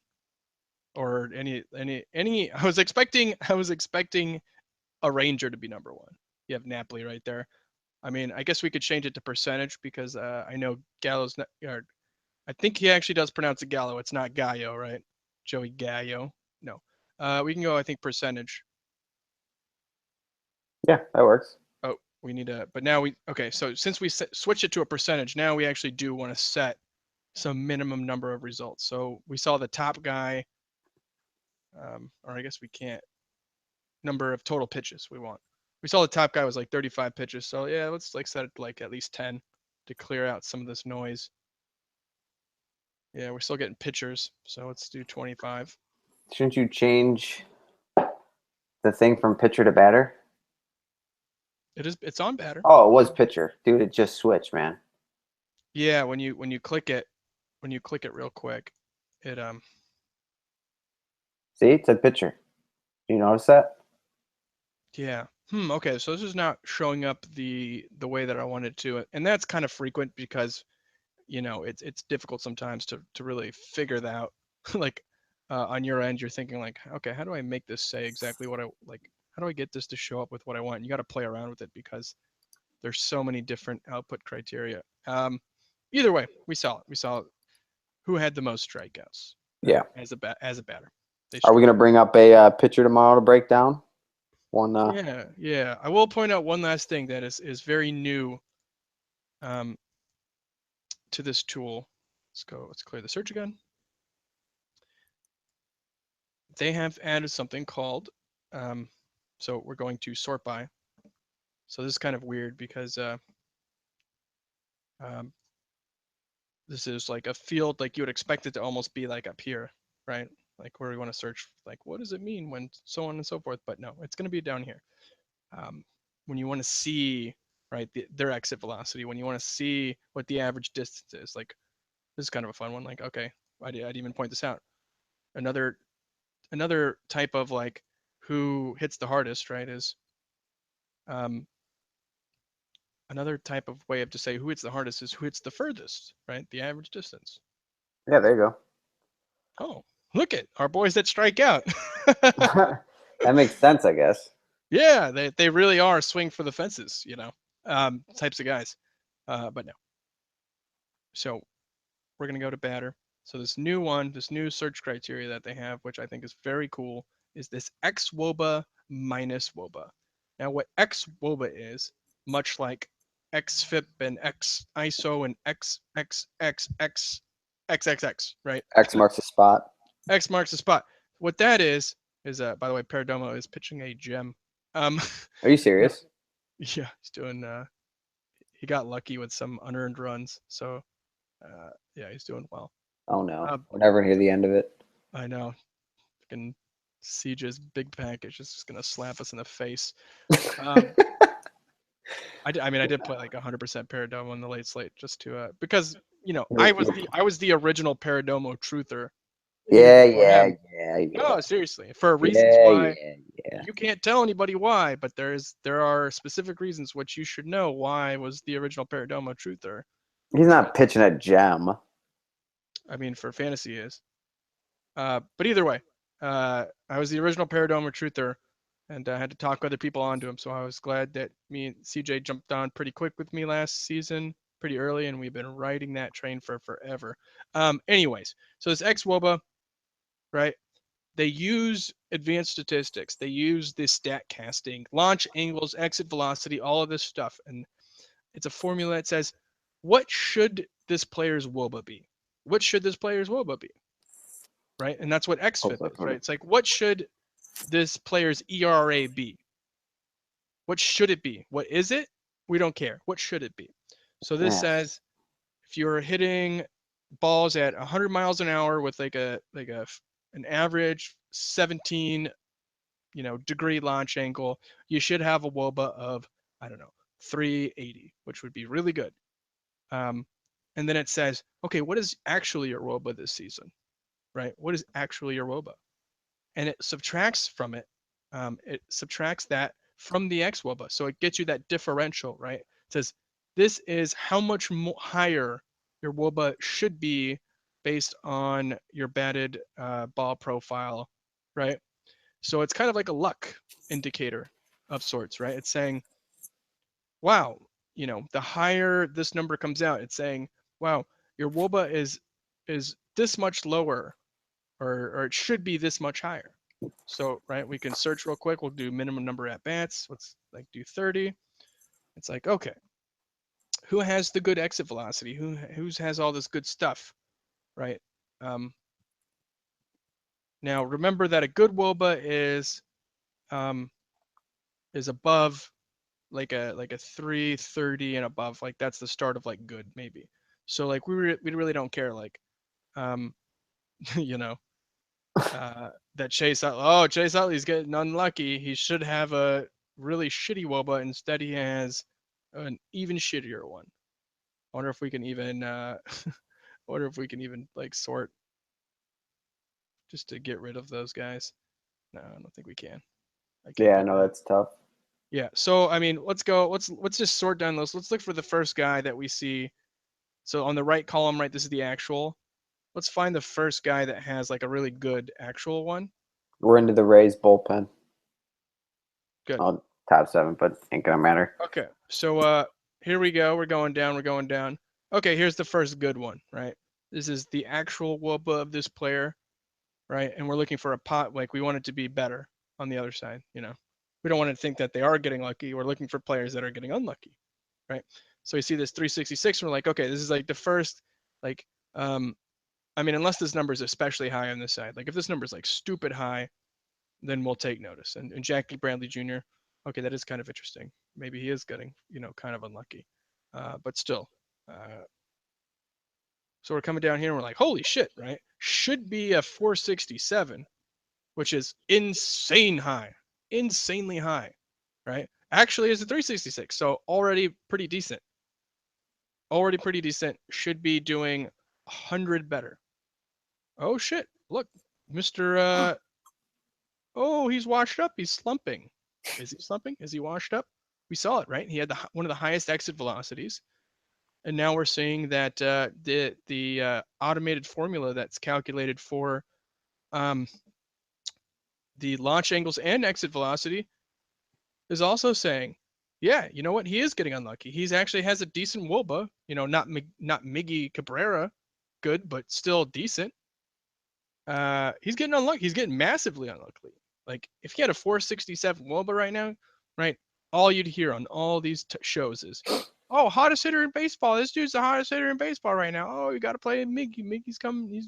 or any. I was expecting a Ranger to be number one. You have Napoli right there. I mean, I guess we could change it to percentage because I know Gallo's not. Or I think he actually does pronounce it Gallo. It's not Gallo, right? Joey Gallo. No. We can go, I think, percentage. Yeah, that works. Oh, we need but now okay, so since we switch it to a percentage, now we actually do want to set some minimum number of results. So we saw the top guy, or I guess we can't, number of total pitches we want. We saw the top guy was like 35 pitches. So yeah, let's set it to at least 10 to clear out some of this noise. Yeah, we're still getting pitchers, so let's do 25. Shouldn't you change the thing from pitcher to batter? It's on batter. Oh, it was pitcher. Dude, it just switched, man. Yeah, when you click it real quick, it See, it said pitcher. You notice that? yeah. Okay, so this is not showing up the way that I wanted to, and that's kind of frequent because it's difficult sometimes to really figure that out. Like on your end, you're thinking like, okay, how do I make this say exactly what I like? How do I get this to show up with what I want? You got to play around with it because there's so many different output criteria. Either way, we saw who had the most strikeouts. Yeah. As a batter. Are we gonna bring up a pitcher tomorrow to break down? One. Yeah. I will point out one last thing that is very new to this tool. Let's clear the search again. They have added something called, so we're going to sort by. So this is kind of weird because this is like a field like you would expect it to almost be like up here, right? Like where we want to search, like what does it mean when so on and so forth, but no, it's going to be down here. When you want to see, right, their exit velocity, when you want to see what the average distance is, like this is kind of a fun one. Like, okay, I'd even point this out. Another type of like who hits the hardest, right, is another type of way of to say who hits the hardest is who hits the furthest, right? The average distance. Yeah, there you go. Oh, look at our boys that strike out. That makes sense, I guess. Yeah, they really are swing for the fences, types of guys. But no. So we're going to go to batter. So this new search criteria that they have, which I think is very cool, is this xwOBA minus wOBA. Now what xwOBA is, much like xFIP and xISO and xxxxxxx, right? X marks the spot. X marks the spot. What that is by the way, Perdomo is pitching a gem. Are you serious? Yeah, he's doing. He got lucky with some unearned runs, so yeah, he's doing well. Oh no, we'll never hear the end of it. I know. Fucking Siege's big package is just gonna slap us in the face. I mean, I did play like 100% Perdomo in the late slate just to because I was the original Perdomo truther. Yeah. No, seriously, for reasons Yeah, why yeah. you can't tell anybody why, but there are specific reasons which you should know why I was the original Perdomo truther. He's not pitching a gem. I mean, for fantasy is. But either way, I was the original Perdomo truther, and I had to talk other people onto him. So I was glad that me and CJ jumped on pretty quick with me last season, pretty early, and we've been riding that train for forever. Anyways, so this xwOBA, right? They use advanced statistics. They use this stat casting, launch angles, exit velocity, all of this stuff. And it's a formula that says, what should this player's wOBA be? What should this player's wOBA be? Right? And that's what xFIP is, right? It's like, what should this player's ERA be? What should it be? What is it? We don't care. What should it be? So this says, if you're hitting balls at 100 miles an hour with like an average 17 degree launch angle, you should have a wOBA of, I don't know, 380, which would be really good. And then it says, okay, what is actually your wOBA this season, right? What is actually your wOBA? And it subtracts from it. It subtracts that from the xwOBA. So it gets you that differential, right? It says, this is how much higher your wOBA should be based on your batted ball profile, right? So it's kind of like a luck indicator of sorts, right? It's saying, wow, the higher this number comes out, it's saying, wow, your wOBA is this much lower, or it should be this much higher. So, right, we can search real quick. We'll do minimum number at bats. Let's like do 30. It's like, okay, who has the good exit velocity? Who has all this good stuff, right? Now remember that a good wOBA is above like a 330 and above. Like that's the start of like good maybe. So like we really don't care like that Chase Utley's getting unlucky. He should have a really shitty wOBA. Instead he has an even shittier one. I wonder if we can even like sort just to get rid of those guys. No, I don't think we can. Yeah, no, that's tough. Yeah, so I mean, let's go. Let's just sort down those. Let's look for the first guy that we see. So on the right column, right, this is the actual. Let's find the first guy that has like a really good actual one. We're into the Rays bullpen. Good. Oh, top 7, but ain't gonna matter. Okay, so here we go. We're going down. Okay, here's the first good one, right? This is the actual wOBA of this player, right? And we're looking for a pot. Like we want it to be better on the other side, We don't want to think that they are getting lucky. We're looking for players that are getting unlucky, right? So we see this 366, and we're like, okay, this is like the first, like, I mean, unless this number is especially high on this side. Like if this number is like stupid high, then we'll take notice. And Jackie Bradley Jr., okay, that is kind of interesting. Maybe he is getting, kind of unlucky, but still. So we're coming down here and we're like, holy shit, right? Should be a 467, which is insanely high, right? Actually, it's a 366, so already pretty decent. Should be doing 100 better. Oh shit! Look, Mr. Oh, he's washed up. He's slumping. Is he slumping? Is he washed up? We saw it, right? He had one of the highest exit velocities, and now we're seeing that the automated formula that's calculated for the launch angles and exit velocity is also saying, yeah, you know what? He is getting unlucky. He's actually has a decent WOBA. You know, not Miggy Cabrera, good, but still decent. He's getting unlucky. He's getting massively unlucky. Like if he had a 467 WOBA right now, right? All you'd hear on all these shows is, "Oh, hottest hitter in baseball. This dude's the hottest hitter in baseball right now. Oh, you got to play Miggy. Miggy's coming. He's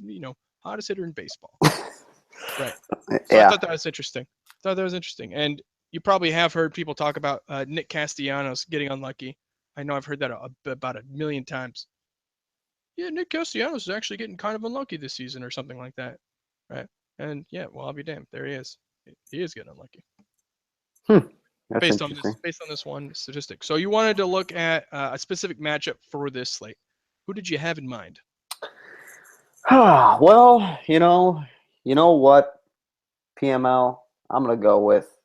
hottest hitter in baseball." Right. So I Yeah. thought that was interesting. And you probably have heard people talk about Nick Castellanos getting unlucky. I know I've heard that about a million times. Yeah, Nick Castellanos is actually getting kind of unlucky this season or something like that. Right. And yeah, well, I'll be damned. There he is. He is getting unlucky. That's interesting. Based on this one statistic. So you wanted to look at a specific matchup for this slate. Who did you have in mind? Well, you know what, PML, I'm gonna go with.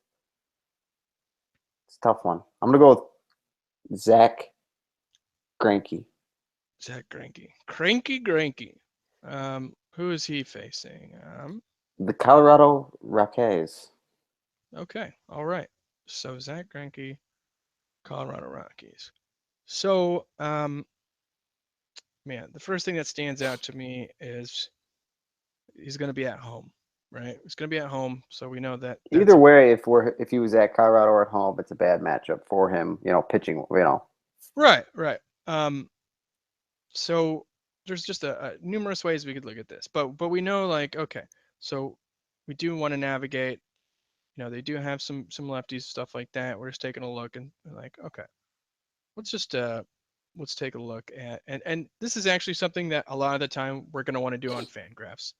It's a tough one. I'm gonna go with Zach Greinke. Zach Greinke. Cranky. Who is he facing? The Colorado Rockies. Okay. All right. So Zach Greinke, Colorado Rockies. So, man, the first thing that stands out to me is he's going to be at home, right? He's going to be at home, so we know that. Either way, if he was at Colorado or at home, it's a bad matchup for him. Pitching. Right. So there's just a numerous ways we could look at this, but we know, like, okay, so we do want to navigate. They do have some lefties, stuff like that. We're just taking a look and like, okay, let's take a look at, and this is actually something that a lot of the time we're going to want to do on Fangraphs,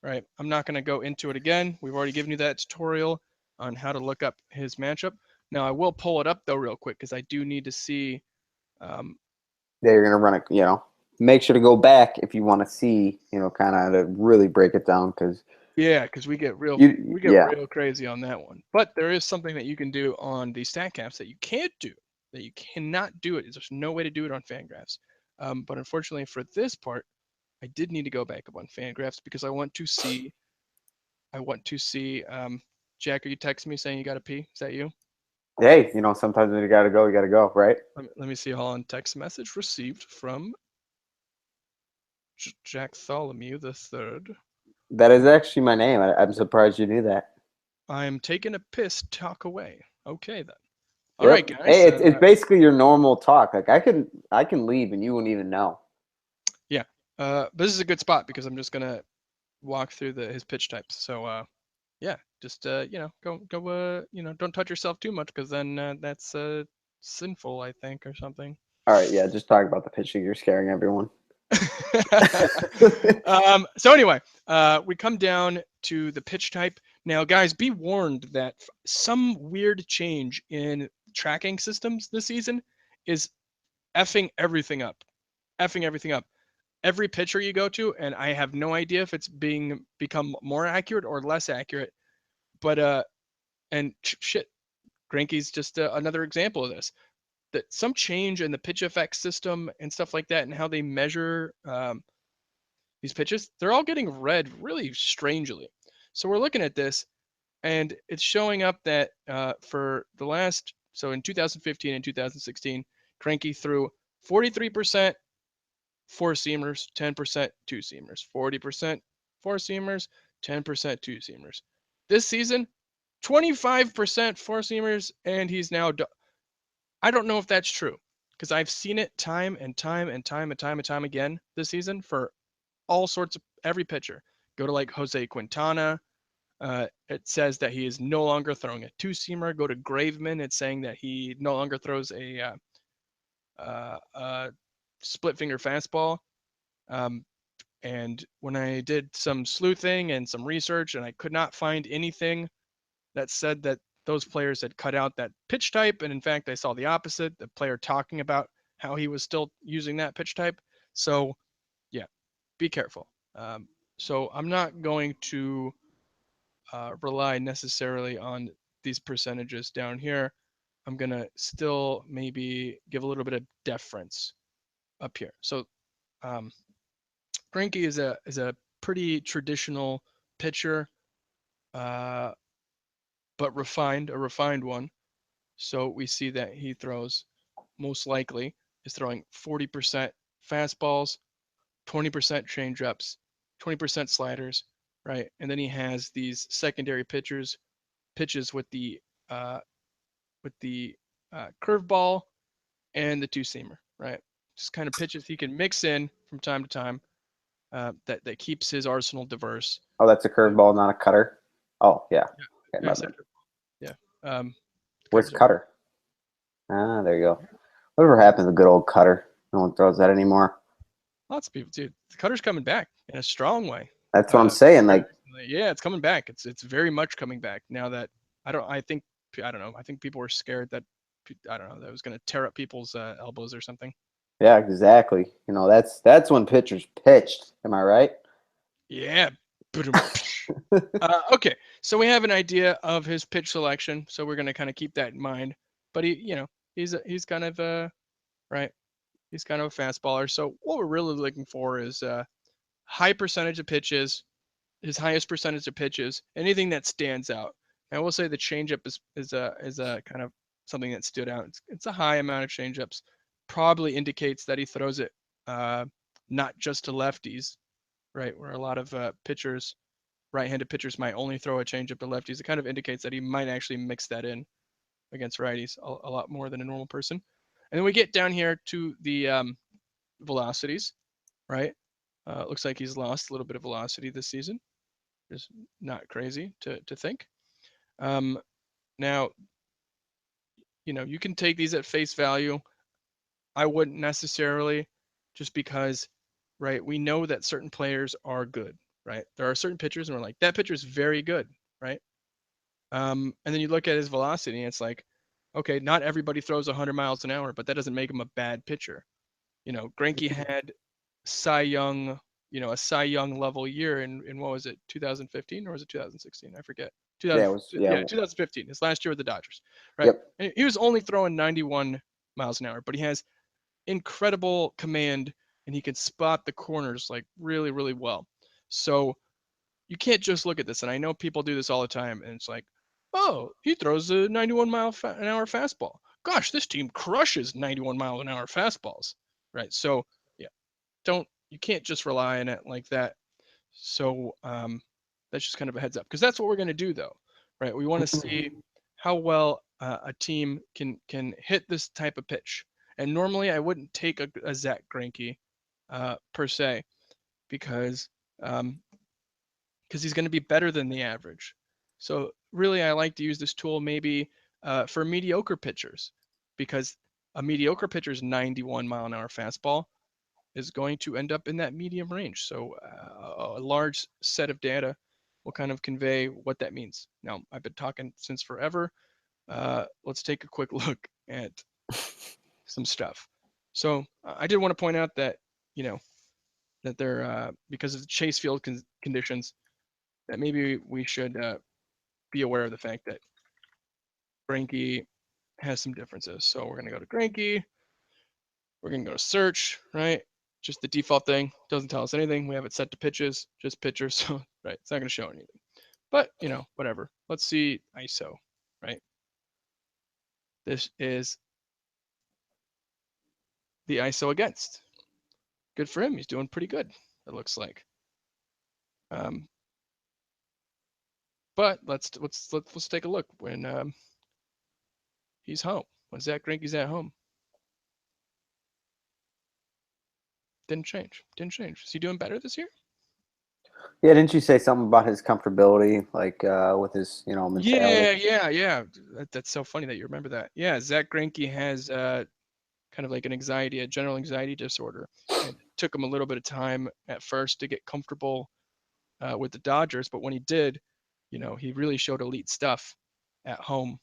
right? I'm not going to go into it again. We've already given you that tutorial on how to look up his matchup. Now I will pull it up though real quick because I do need to see. Yeah, you're gonna run it. Make sure to go back if you want to see. Kind of to really break it down because. Yeah, because we get real crazy on that one. But there is something that you can do on the StatCaps that you can't do, that you cannot do it. There's no way to do it on Fangraphs. But unfortunately for this part, I did need to go back up on Fangraphs because I want to see. Jack, are you texting me saying you got to pee? Is that you? Hey, sometimes when you gotta go, right? Let me see. Hold on. Text message received from Jack Tholomew the third. That is actually my name. I'm surprised you knew that. I'm taking a piss. Talk away. Okay then. All Yep. right, guys. Hey, it's basically your normal talk. Like I can leave and you wouldn't even know. Yeah. But this is a good spot because I'm just gonna walk through his pitch types. So yeah, just go don't touch yourself too much because then that's sinful, I think, or something. All right, yeah, just talk about the pitching. You're scaring everyone. So anyway, we come down to the pitch type. Now, guys, be warned that some weird change in tracking systems this season is effing everything up. Every pitcher you go to, and I have no idea if it's become more accurate or less accurate, but and shit, Greinke's just another example of this. That some change in the pitch effect system and stuff like that, and how they measure these pitches, they're all getting read really strangely. So we're looking at this, and it's showing up that for the last, so in 2015 and 2016, Greinke threw 43% four-seamers, 10% two-seamers, 40% four-seamers, 10% two-seamers. This season, 25% four-seamers, and he's now, I don't know if that's true, because I've seen it time and time again this season for all sorts of every pitcher. Go to like Jose Quintana. It says that he is no longer throwing a two-seamer. Go to Graveman. It's saying that he no longer throws a split finger fastball. And when I did some sleuthing and some research, and I could not find anything that said that those players had cut out that pitch type. And in fact, I saw the opposite, the player talking about how he was still using that pitch type. So yeah, be careful. So I'm not going to rely necessarily on these percentages down here. I'm going to still maybe give a little bit of deference up here. So Greinke is a pretty traditional pitcher, but a refined one. So we see that he throws, most likely, is throwing 40% fastballs, 20% changeups, 20% sliders, right? And then he has these secondary pitches with the curveball and the two-seamer, right? Just kind of pitches he can mix in from time to time, that keeps his arsenal diverse. Oh, that's a curveball, not a cutter. Oh, yeah. Okay, Yeah, yeah. where's cutter? Ah, there you go. Whatever happened to the good old cutter? No one throws that anymore. Lots of people, dude. The cutter's coming back in a strong way. That's what I'm saying. Like, yeah, it's coming back. It's very much coming back now that I don't know. I think people were scared that that was going to tear up people's elbows or something. yeah, exactly. You know, that's when pitchers pitched. Am I right? Yeah. Okay, so we have an idea of his pitch selection, so we're going to kind of keep that in mind. But he's kind of right. He's kind of a fastballer. So what we're really looking for is high percentage of pitches, his highest percentage of pitches, anything that stands out. And I will say the changeup is a kind of something that stood out. It's a high amount of changeups. Probably indicates that he throws it not just to lefties, right? Where a lot of right-handed pitchers might only throw a changeup to lefties. It kind of indicates that he might actually mix that in against righties a lot more than a normal person. And then we get down here to the velocities, right? Looks like he's lost a little bit of velocity this season. Just not crazy to think. Now, you can take these at face value. I wouldn't necessarily, just because, right, we know that certain players are good, right? There are certain pitchers and we're like, that pitcher is very good, right? And then you look at his velocity and it's like, okay, not everybody throws 100 miles an hour, but that doesn't make him a bad pitcher. Greinke had Cy Young, a Cy Young level year in what was it, 2015 or was it 2016? I forget. 2015. His last year with the Dodgers, right? Yep. And he was only throwing 91 miles an hour, but he has incredible command and he can spot the corners like really, really well. So you can't just look at this. And I know people do this all the time, and it's like, oh, he throws a 91 mile an hour fastball. Gosh, this team crushes 91 mile an hour fastballs, right? So yeah, you can't just rely on it like that. So that's just kind of a heads up, because that's what we're going to do though, right? We want to see how well a team can hit this type of pitch. And normally I wouldn't take a Zach Greinke per se, because he's going to be better than the average. So really, I like to use this tool maybe for mediocre pitchers, because a mediocre pitcher's 91 mile an hour fastball is going to end up in that medium range. So a large set of data will kind of convey what that means. Now, I've been talking since forever. Let's take a quick look at some stuff. So I did want to point out that, that they're, because of the chase field conditions, that maybe we should be aware of the fact that Greinke has some differences. So we're going to go to Greinke. We're going to go to search, right? Just the default thing. Doesn't tell us anything. We have it set to pitches, just pitchers. So, right, it's not going to show anything. But, whatever. Let's see ISO, right? This is the ISO against. Good for him. He's doing pretty good, it looks like. But let's take a look when he's home. When Zach Greinke's at home. Didn't change. Is he doing better this year? Yeah, didn't you say something about his comfortability, like with his, mentality? Yeah. That's so funny that you remember that. Yeah, Zach Greinke has kind of like a general anxiety disorder. And it took him a little bit of time at first to get comfortable with the Dodgers, but when he did, he really showed elite stuff at home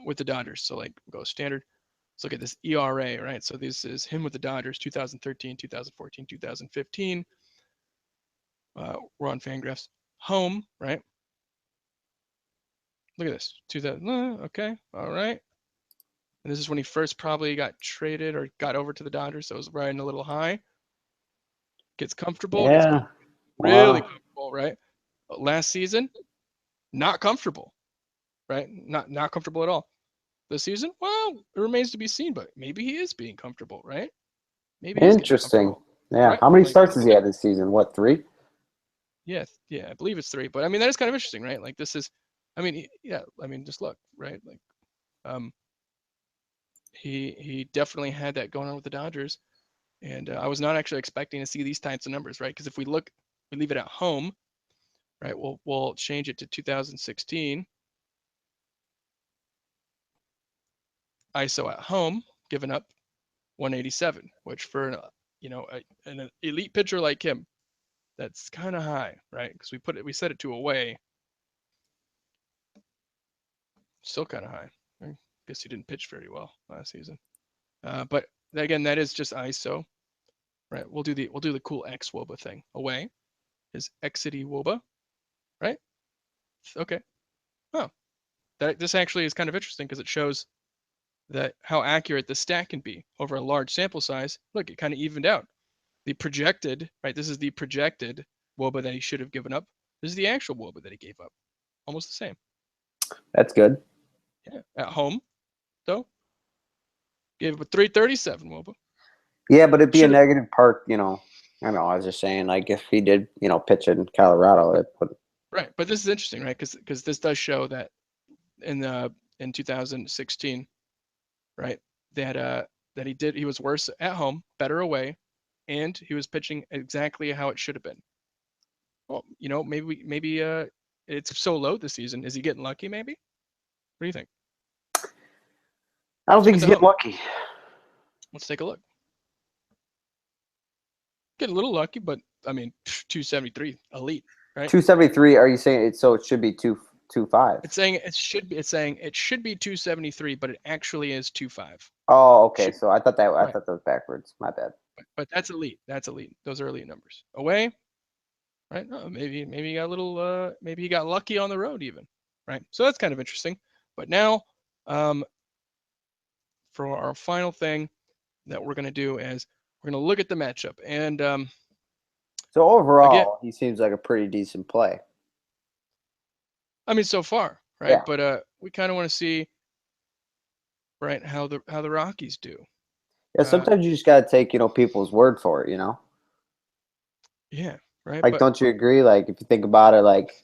with the Dodgers. So like, go standard. Let's look at this ERA, right? So this is him with the Dodgers, 2013, 2014, 2015. We're on Fangraphs. Home, right? Look at this. 2000. Okay, all right. And this is when he first probably got traded or got over to the Dodgers. So it was riding a little high. Gets comfortable. Yeah. Really Wow. comfortable, right? Last season, not comfortable, right? Not comfortable at all. This season, well, it remains to be seen, but maybe he is being comfortable, right? Maybe he's getting Interesting. comfortable. Yeah. Right? How many Like, starts has he had this season? What, 3? yeah, I believe it's 3. But I mean, that is kind of interesting, right? Like this is, I mean, yeah, I mean, just look, right? Like, he definitely had that going on with the Dodgers, and I was not actually expecting to see these types of numbers, right? Because if we leave it at home, right? We'll change it to 2016. ISO at home, giving up 187, which for an elite pitcher like him, that's kind of high, right? Because we set it to away, still kind of high. I guess he didn't pitch very well last season, but again, that is just ISO, right? We'll do the cool X WOBA thing. Away is Xity WOBA, right? Okay. Oh, this actually is kind of interesting because it shows that how accurate the stat can be over a large sample size. Look, it kind of evened out. The projected, right? This is the projected WOBA that he should have given up. This is the actual WOBA that he gave up. Almost the same. That's good. Yeah. At home, though, gave up a 337 WOBA. Yeah, but it'd be a Should've- negative part, I don't know, I was just saying, like, if he did, pitch in Colorado, it would. Right, but this is interesting, right? Because this does show that in 2016, right, that he was worse at home, better away, and he was pitching exactly how it should have been. Well, maybe it's so low this season. Is he getting lucky? Maybe. What do you think? I don't think he's getting lucky. Let's take a look. Get a little lucky, but I mean, 273, elite, right? 273. Are you saying it? So it should be 225. It's saying it should be 273, but it actually is 25. Oh, okay. So I thought that was backwards. My bad. But that's elite. That's elite. Those are elite numbers. Away, right? No, maybe he got a little. Maybe he got lucky on the road even, right? So that's kind of interesting. But now, for our final thing that we're gonna do is we're gonna look at the matchup, and so overall, he seems like a pretty decent play. I mean, so far, right? Yeah. But we kind of want to see, right, how the Rockies do. Yeah, sometimes you just gotta take people's word for it. Yeah, right. Like, don't you agree? Like, if you think about it, like,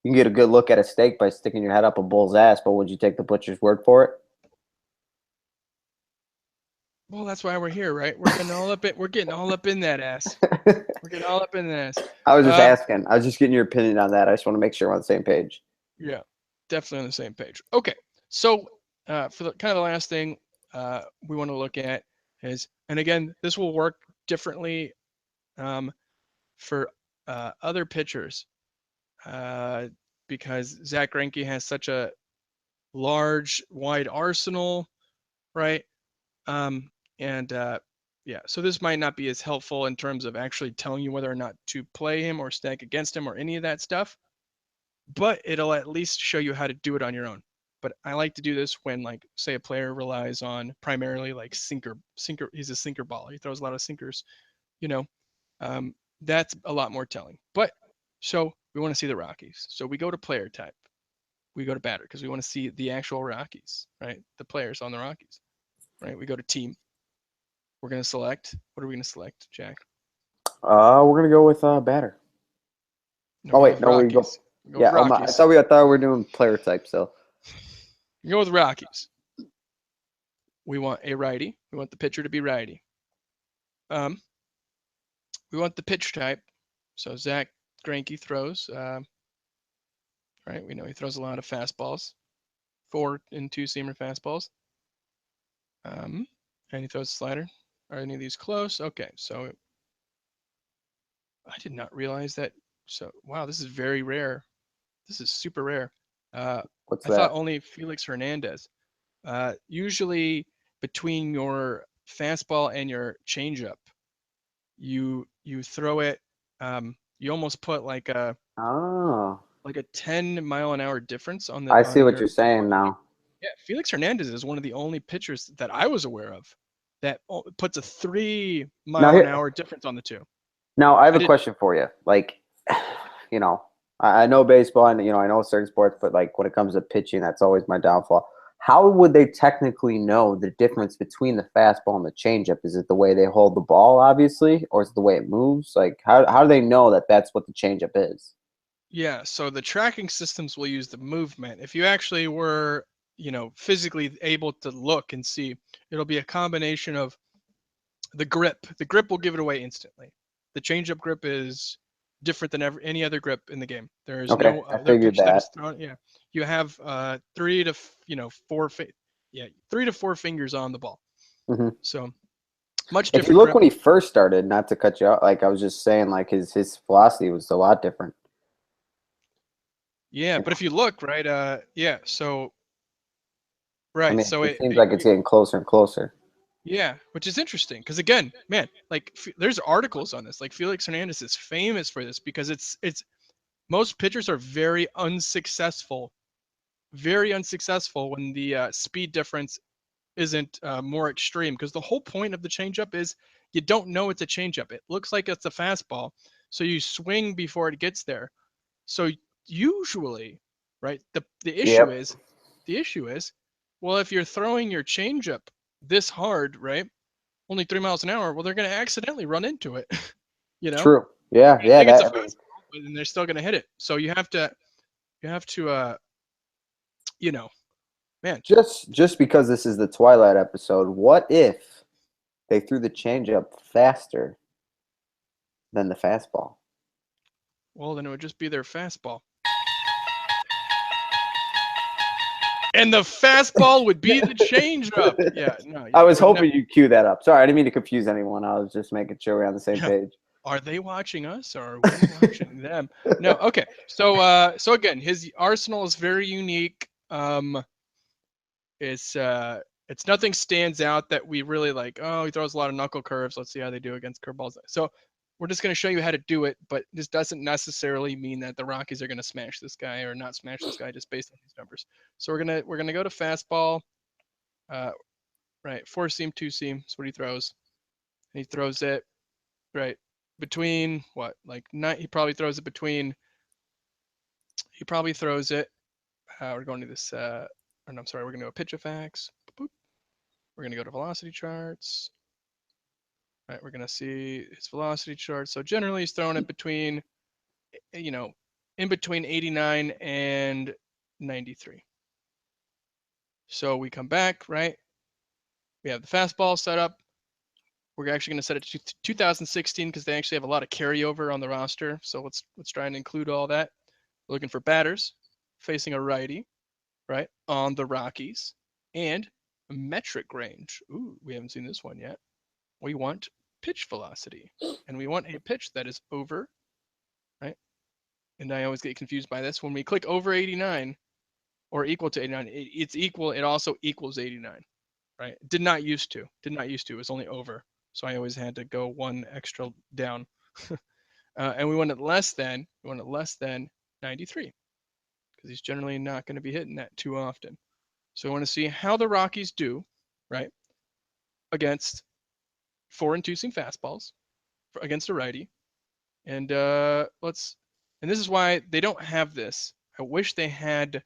you can get a good look at a steak by sticking your head up a bull's ass, but would you take the butcher's word for it? Well, that's why we're here, right? We're getting all up in that ass. We're getting all up in that ass. I was just asking. I was just getting your opinion on that. I just want to make sure we're on the same page. Yeah, definitely on the same page. Okay, so for the kind of the last thing we want to look at is, and again, this will work differently for other pitchers because Zach Greinke has such a large, wide arsenal, right? Yeah, so this might not be as helpful in terms of actually telling you whether or not to play him or stack against him or any of that stuff, but it'll at least show you how to do it on your own. But I like to do this when, like, say a player relies on primarily like sinker. He's a sinker baller. He throws a lot of sinkers, that's a lot more telling. But so we want to see the Rockies. So we go to player type. We go to batter because we want to see the actual Rockies, right? The players on the Rockies, right? We go to team. We're going to select. What are we going to select, Jack? We're going to go with batter. No, we go. Yeah, I thought we were doing player type, so. You go with Rockies. We want a righty. We want the pitcher to be righty. We want the pitch type. So Zach Greinke throws. Right, we know he throws a lot of fastballs, 4 and 2-seamer fastballs. And he throws a slider. Are any of these close? Okay, so I did not realize that. So wow, this is very rare. This is super rare. What's I that? thought only Felix Hernandez. Usually between your fastball and your changeup, you throw it. You almost put like a 10-mile-an-hour difference on the. I see what you're saying now. Yeah, Felix Hernandez is one of the only pitchers that I was aware of that puts a 3-mile-an-hour difference on the two. Now I have a question for you. Like, you know, I know baseball and, you know, I know certain sports, but like when it comes to pitching, that's always my downfall. How would they technically know the difference between the fastball and the changeup? Is it the way they hold the ball, obviously, or is it the way it moves? Like, how do they know that that's what the changeup is? Yeah, so the tracking systems will use the movement. If you actually were, you know, physically able to look and see, it'll be a combination of the grip. The grip will give it away instantly. The changeup grip is different than any other grip in the game. There is Okay, no I other figured pitch that that. is thrown. Yeah, you have 3 to 4 fingers on the ball. Hmm. So much If you different look grip. when he first started, not to cut you out, like I was just saying, like his velocity was a lot different. Yeah, You but know? if you look right, yeah. So I right, mean, so it seems like it's getting closer and closer. yeah, which is interesting because again, man, like there's articles on this. Like Felix Hernandez is famous for this because it's most pitchers are very unsuccessful when the speed difference isn't more extreme. Because the whole point of the changeup is you don't know it's a changeup. It looks like it's a fastball, so you swing before it gets there. So usually, right, Yep. the issue is, well, if you're throwing your changeup this hard, right, only 3 miles an hour, well, they're going to accidentally run into it. You know, True. Yeah. they Yeah. think it's a That. I mean, fastball, but then they're still going to hit it. So you have to, you know, man. just because this is the Twilight episode, what if they threw the changeup faster than the fastball? Well, then it would just be their fastball, and the fastball would be the changeup. Yeah, no, I yeah, it was would not. hoping you'd cue that up. Sorry, I didn't mean to confuse anyone. I was just making sure we're on the same Yeah. page. Are they watching us or are we watching them? No, okay. So again, his arsenal is very unique. It's nothing stands out that we really like. Oh, he throws a lot of knuckle curves. Let's see how they do against curveballs. So we're just going to show you how to do it, but this doesn't necessarily mean that the Rockies are going to smash this guy or not smash this guy just based on these numbers. So we're gonna go to fastball. Uh, right, 4-seam, 2-seam. That's what he throws. And he throws it right between what, like nine. He probably throws it between. He probably throws it. We're going to this. Or no, I'm sorry. We're going to go pitch effects. Boop. We're going to go to velocity charts. Right, we're going to see his velocity chart. So generally, he's throwing it between, you know, in between 89 and 93. So we come back, right? We have the fastball set up. We're actually going to set it to 2016 because they actually have a lot of carryover on the roster. So let's try and include all that. We're looking for batters facing a righty, right, on the Rockies, and metric range. Ooh, we haven't seen this one yet. We want pitch velocity, and we want a pitch that is over, right? And I always get confused by this. When we click over 89 or equal to 89, it's equal. It also equals 89, right? Did not used to. It was only over. So I always had to go one extra down. And we want it less than 93 because he's generally not going to be hitting that too often. So I want to see how the Rockies do, right, against 4 and 2-seam fastballs against a righty. And and this is why they don't have this. I wish they had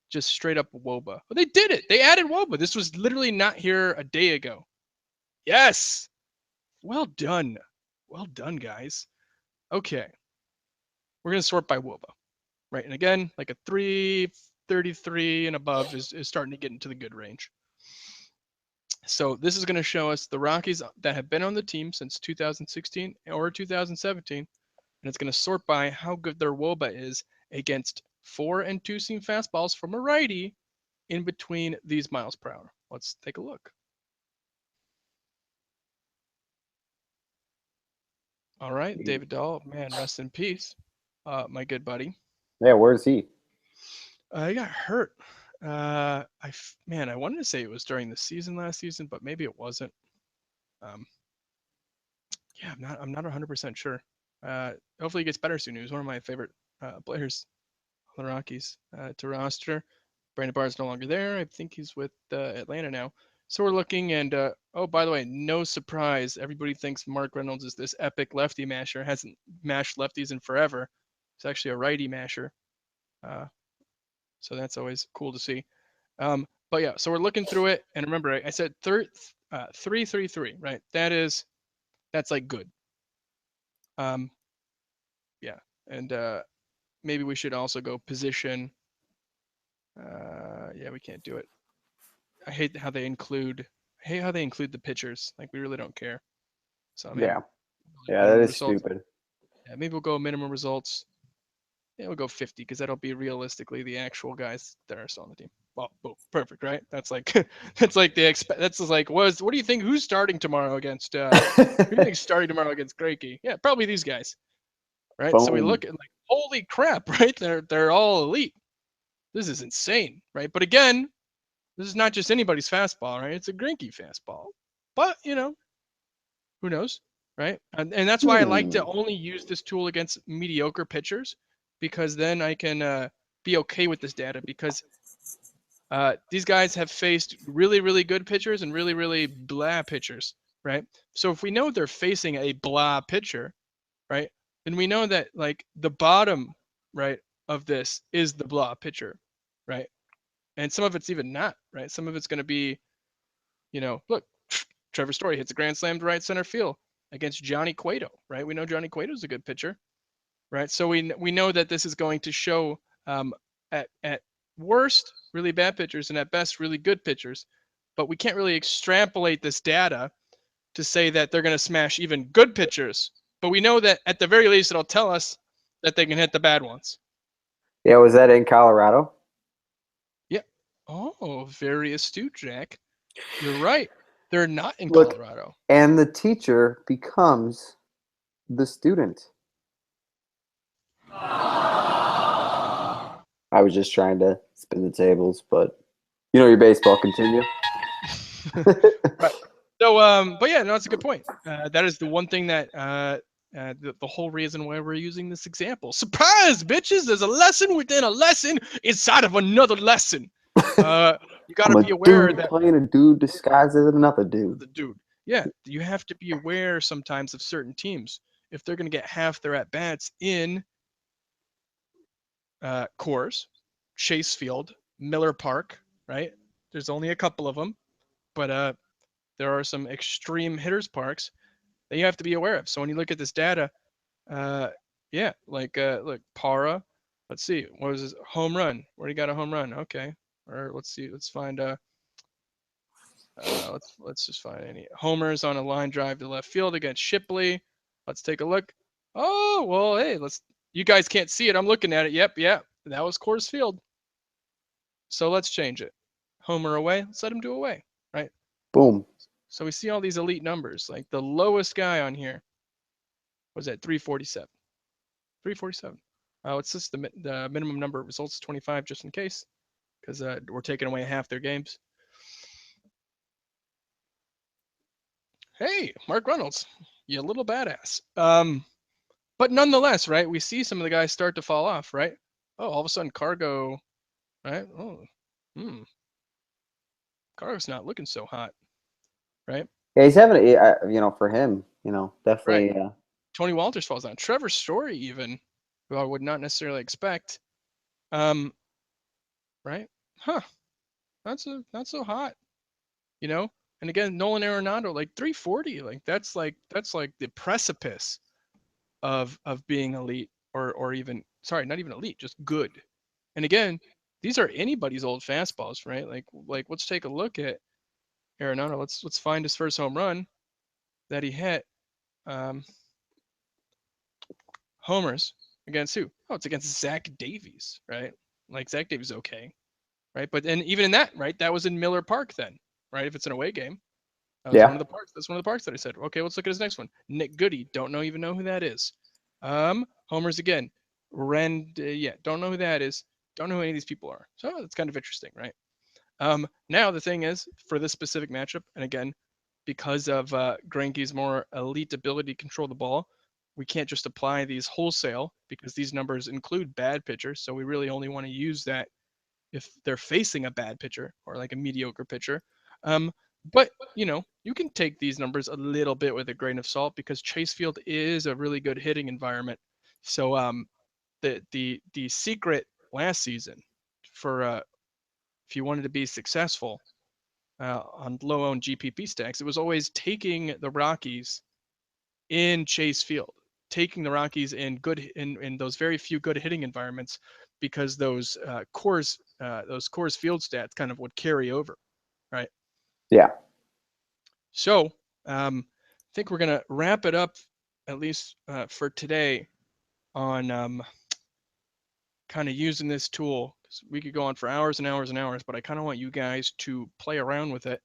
just straight up WOBA. But they did it. They added WOBA. This was literally not here a day ago. Yes. Well done. Well done, guys. Okay. We're going to sort by WOBA, right? And again, like a 333 and above is starting to get into the good range. So this is going to show us the Rockies that have been on the team since 2016 or 2017, and it's going to sort by how good their WOBA is against 4 and 2-seam fastballs from a righty in between these miles per hour. Let's take a look. All right, David Dahl, man, rest in peace, my good buddy. Yeah, where's he? He got hurt. I wanted to say it was during the season last season, but maybe it wasn't. Yeah, I'm not 100% sure. Hopefully he gets better soon. He was one of my favorite players on the Rockies to roster. Brandon Barr's no longer there. I think he's with Atlanta now. So we're looking, and oh, by the way, no surprise. Everybody thinks Mark Reynolds is this epic lefty masher. Hasn't mashed lefties in forever. It's actually a righty masher. So that's always cool to see. But yeah, so we're looking through it, and remember, I said 3-3-3, right? That's like good. Yeah, and maybe we should also go position. Yeah, we can't do it. I hate how they include the pitchers. Like, we really don't care. So maybe Yeah, that minimum is results. stupid. Yeah, maybe we'll go minimum results. Yeah, we'll go 50 because that'll be realistically the actual guys that are still on the team. Well, boom, perfect, right? That's like that's like that's like what do you think? Who's starting tomorrow against? Who do you think starting tomorrow against Greinke? Yeah, probably these guys, right? So we Boom. look at like, holy crap, right? They're all elite. This is insane, right? But again, this is not just anybody's fastball, right? It's a Greinke fastball. But who knows, right? And that's why I like to only use this tool against mediocre pitchers, because then I can be okay with this data, because these guys have faced really, really good pitchers and really, really blah pitchers, right? So if we know they're facing a blah pitcher, right, then we know that like the bottom, right, of this is the blah pitcher, right? And some of it's even not, right? Some of it's going to be, look, Trevor Story hits a grand slam to right center field against Johnny Cueto, right? We know Johnny Cueto's a good pitcher, right? So we know that this is going to show at worst really bad pitchers and at best really good pitchers, but we can't really extrapolate this data to say that they're going to smash even good pitchers. But we know that at the very least it'll tell us that they can hit the bad ones. Yeah, was that in Colorado? Yeah. Oh, very astute, Jack. You're right. They're not in Look, Colorado. and the teacher becomes the student. I was just trying to spin the tables, but your baseball. Continue. Right. So, but yeah, no, that's a good point. That is the one thing that the whole reason why we're using this example. Surprise, bitches! There's a lesson within a lesson inside of another lesson. You got to be aware that playing a dude disguised as another dude. the dude. Yeah, you have to be aware sometimes of certain teams. If they're going to get half their at bats in Coors, Chase Field, Miller Park, right? There's only a couple of them, but there are some extreme hitters parks that you have to be aware of. So when you look at this data, yeah, like look, Para. Let's see, what was his home run? Where he got a home run? Okay, or let's see, let's find let's just find any homers on a line drive to left field against Shipley. Let's take a look. Oh well, hey, you guys can't see it. I'm looking at it. Yep, that was Coors Field. So let's change it. Homer away. Let's let him do away. Right. Boom. So we see all these elite numbers. Like the lowest guy on here was at 347. 347. It's just the minimum number of results, 25, just in case, because we're taking away half their games. Hey, Mark Reynolds, you little badass. But nonetheless, right? We see some of the guys start to fall off, right? Oh, all of a sudden, Cargo, right? Oh, Cargo's not looking so hot, right? Yeah, he's having for him, definitely. Right. Tony Walters falls down. Trevor Story, even, who I would not necessarily expect. Right? Huh? Not so hot, And again, Nolan Arenado, like 340, like that's like the precipice of being elite, or even, sorry, not even elite, just good. And again, these are anybody's old fastballs, right? Like let's take a look at Arenado. Let's find his first home run that he hit. Homers against who? Oh, it's against Zach Davies, right? Like Zach Davies, okay, right? But then even in that, right, that was in Miller Park then, right? If it's an away game, that was one of the parks. That's one of the parks that I said. Okay, let's look at his next one. Nick Goody, don't even know who that is. Homers again. Yeah, don't know who that is. Don't know who any of these people are. So it's kind of interesting, right? Now the thing is, for this specific matchup, and again, because of Greinke's more elite ability to control the ball, we can't just apply these wholesale, because these numbers include bad pitchers. So we really only want to use that if they're facing a bad pitcher or like a mediocre pitcher. But you can take these numbers a little bit with a grain of salt, because Chase Field is a really good hitting environment. So the secret last season for if you wanted to be successful on low-owned GPP stacks, it was always taking the Rockies in Chase Field, taking the Rockies in those very few good hitting environments, because those Coors Field stats kind of would carry over, right? Yeah. So I think we're gonna wrap it up, at least for today, on kind of using this tool. We could go on for hours and hours and hours, but I kind of want you guys to play around with it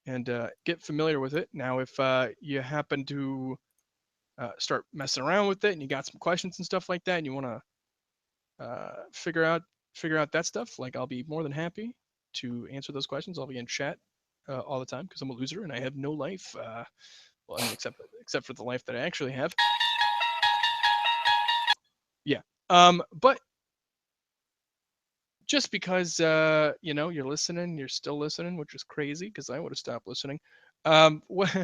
and get familiar with it. Now, if you happen to start messing around with it and you got some questions and stuff like that, and you want to figure out that stuff, like, I'll be more than happy to answer those questions. I'll be in chat all the time because I'm a loser and I have no life. Well, I mean, except for the life that I actually have. Yeah. But just because you're listening, you're still listening, which is crazy because I would have stopped listening. What do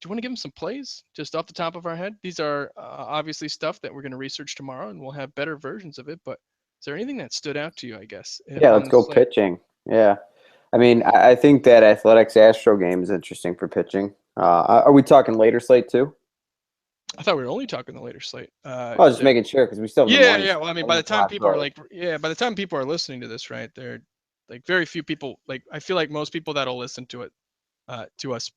you want to give them some plays just off the top of our head? These are obviously stuff that we're going to research tomorrow, and we'll have better versions of it. But is there anything that stood out to you, I guess? Yeah, let's go pitching. Yeah. I mean, I think that Athletics Astro game is interesting for pitching. Are we talking later slate too? I thought we were only talking the later slate. I was just making sure because we still have the Yeah, morning. yeah. Well, I mean, by the time people are listening to this, right? They're like very few people. Like, I feel like most people that'll listen to it, to us,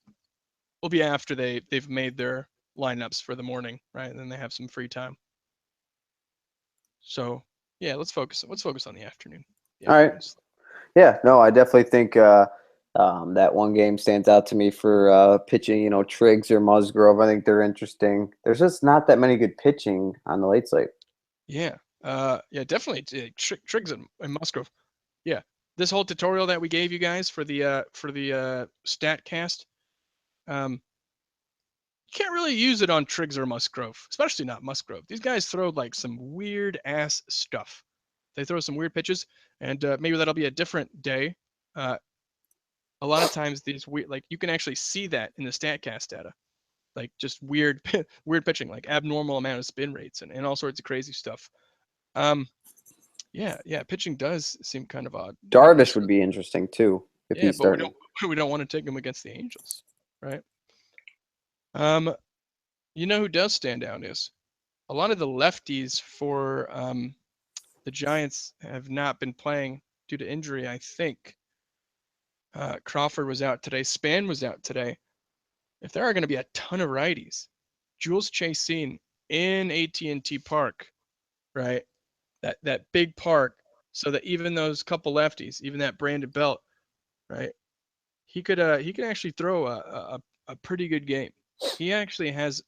will be after they've made their lineups for the morning, right? And then they have some free time. So yeah, let's focus on the afternoon. All right. Yeah, no, I definitely think that one game stands out to me for pitching. Triggs or Musgrove. I think they're interesting. There's just not that many good pitching on the late slate. Yeah, yeah, definitely. Triggs and Musgrove. Yeah, this whole tutorial that we gave you guys for the StatCast, you can't really use it on Triggs or Musgrove, especially not Musgrove. These guys throw like some weird ass stuff. They throw some weird pitches, and maybe that'll be a different day. A lot of times these weird, like, you can actually see that in the StatCast data, like just weird pitching, like abnormal amount of spin rates and all sorts of crazy stuff. Yeah, pitching does seem kind of odd. Darvish would be interesting too if he's starting. We don't want to take him against the Angels, right? You know who does stand out is a lot of the lefties for the Giants have not been playing due to injury, I think. Crawford was out today. Span was out today. If there are going to be a ton of righties, Jules Chaseen in AT&T Park, right? That big park, so that even those couple lefties, even that Brandon Belt, right? He could actually throw a pretty good game. He actually has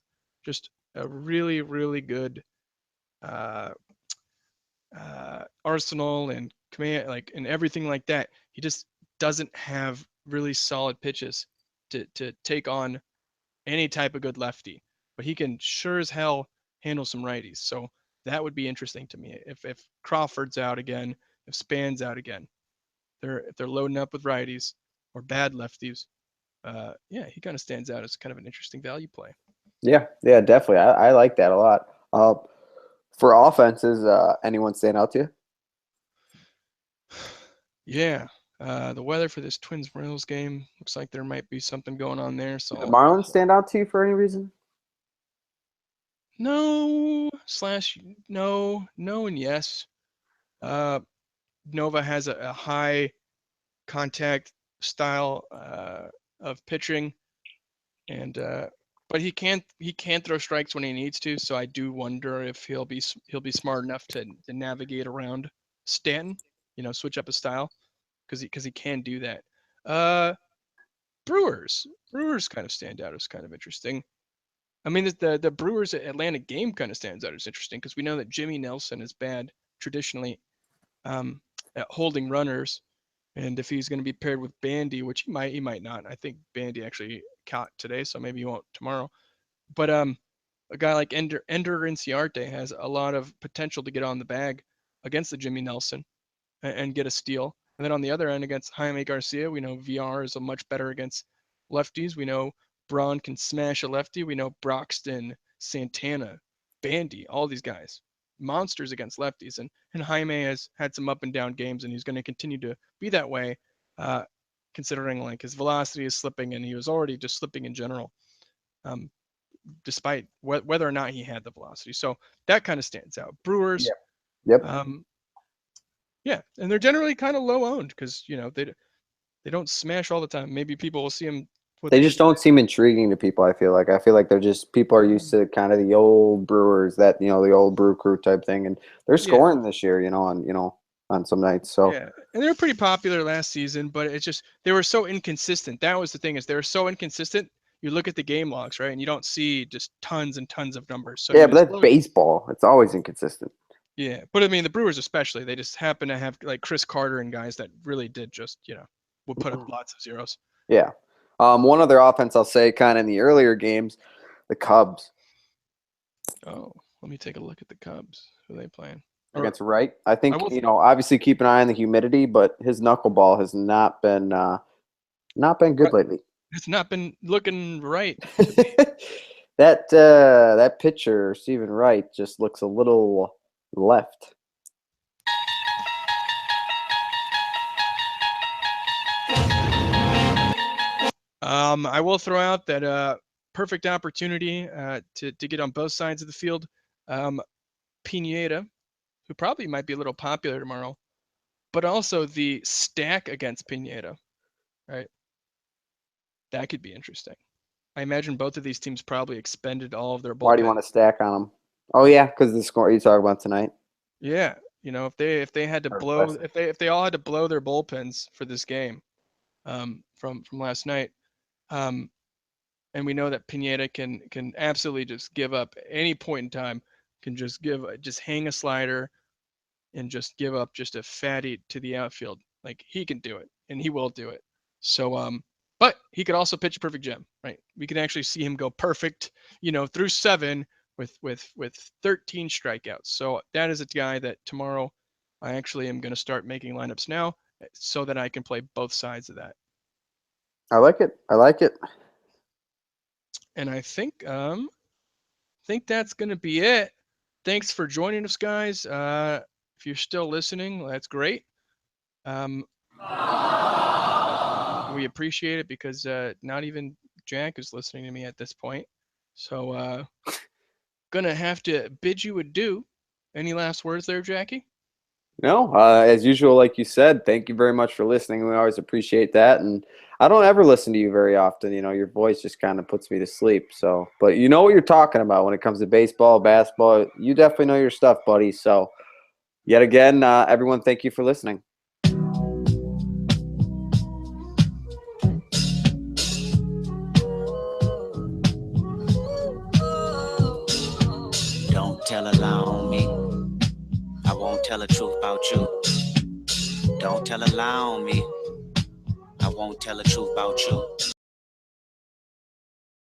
just a really, really good arsenal and command, like, and everything like that. He just doesn't have really solid pitches to take on any type of good lefty, but he can sure as hell handle some righties. So that would be interesting to me if Crawford's out again, if Span's out again. If they're loading up with righties or bad lefties, yeah, he kind of stands out as kind of an interesting value play. Yeah, definitely. I like that a lot. For offenses, anyone stand out to you? Yeah, the weather for this Twins-Royals game looks like there might be something going on there. So the Marlins stand out to you for any reason? No and yes. Nova has a high contact style of pitching, and but he can't throw strikes when he needs to. So I do wonder if he'll be smart enough to navigate around Stanton, switch up his style, because he can do that. Brewers kind of stand out as kind of interesting. I mean, the Brewers Atlanta game kind of stands out as interesting because we know that Jimmy Nelson is bad traditionally at holding runners, and if he's going to be paired with Bandy, which he might not. I think Bandy actually caught today, so maybe he won't tomorrow. But a guy like Ender Inciarte has a lot of potential to get on the bag against the Jimmy Nelson and get a steal. And then on the other end against Jaime Garcia, we know VR is a much better against lefties. We know Braun can smash a lefty. We know Broxton, Santana, Bandy, all these guys. monsters against lefties, and Jaime has had some up and down games, and he's going to continue to be that way, considering like his velocity is slipping, and he was already just slipping in general, despite whether or not he had the velocity. So that kind of stands out. Brewers, Yep. yeah, and they're generally kind of low owned because they don't smash all the time. Maybe people will see them. They just don't seem intriguing to people. I feel like they're just, people are used to kind of the old Brewers, that the old Brew Crew type thing, and they're scoring this year, on some nights. So yeah, and they were pretty popular last season, but it's just they were so inconsistent. That was the thing, is they were so inconsistent. You look at the game logs, right, and you don't see just tons and tons of numbers. So yeah, but that's baseball. It's always inconsistent. Yeah, but I mean the Brewers especially, they just happen to have like Chris Carter and guys that really did just would put up lots of zeros. Yeah. One other offense I'll say, kind of in the earlier games, the Cubs. Oh, let me take a look at the Cubs. Who are they playing? Against Wright. I think, obviously keep an eye on the humidity, but his knuckleball has not been good lately. It's not been looking right. That pitcher, Stephen Wright, just looks a little left. I will throw out that perfect opportunity to get on both sides of the field. Pineda, who probably might be a little popular tomorrow, but also the stack against Pineda, right? That could be interesting. I imagine both of these teams probably expended all of their bullpen. Why do you want to stack on them? Oh yeah, because the score you talk about tonight. Yeah, if they had to blow, if they all had to blow their bullpens for this game, from last night, and we know that Pineda can absolutely just give up at any point in time, can just hang a slider and just give up just a fatty to the outfield. Like, he can do it, and he will do it. So but he could also pitch a perfect gem, right? We can actually see him go perfect, through 7 with 13 strikeouts. So that is a guy that tomorrow I actually am going to start making lineups now so that I can play both sides of that. I like it. And I think that's going to be it. Thanks for joining us, guys. If you're still listening, that's great. We appreciate it, because not even Jack is listening to me at this point. So gonna have to bid you adieu. Any last words there, Jackie? No, as usual, like you said, thank you very much for listening. We always appreciate that. And I don't ever listen to you very often. Your voice just kind of puts me to sleep. So, but you know what you're talking about when it comes to baseball, basketball. You definitely know your stuff, buddy. So, yet again, everyone, thank you for listening. Don't tell a lie on me. I won't tell the truth about you. Don't tell a lie on me. I won't tell the truth about you.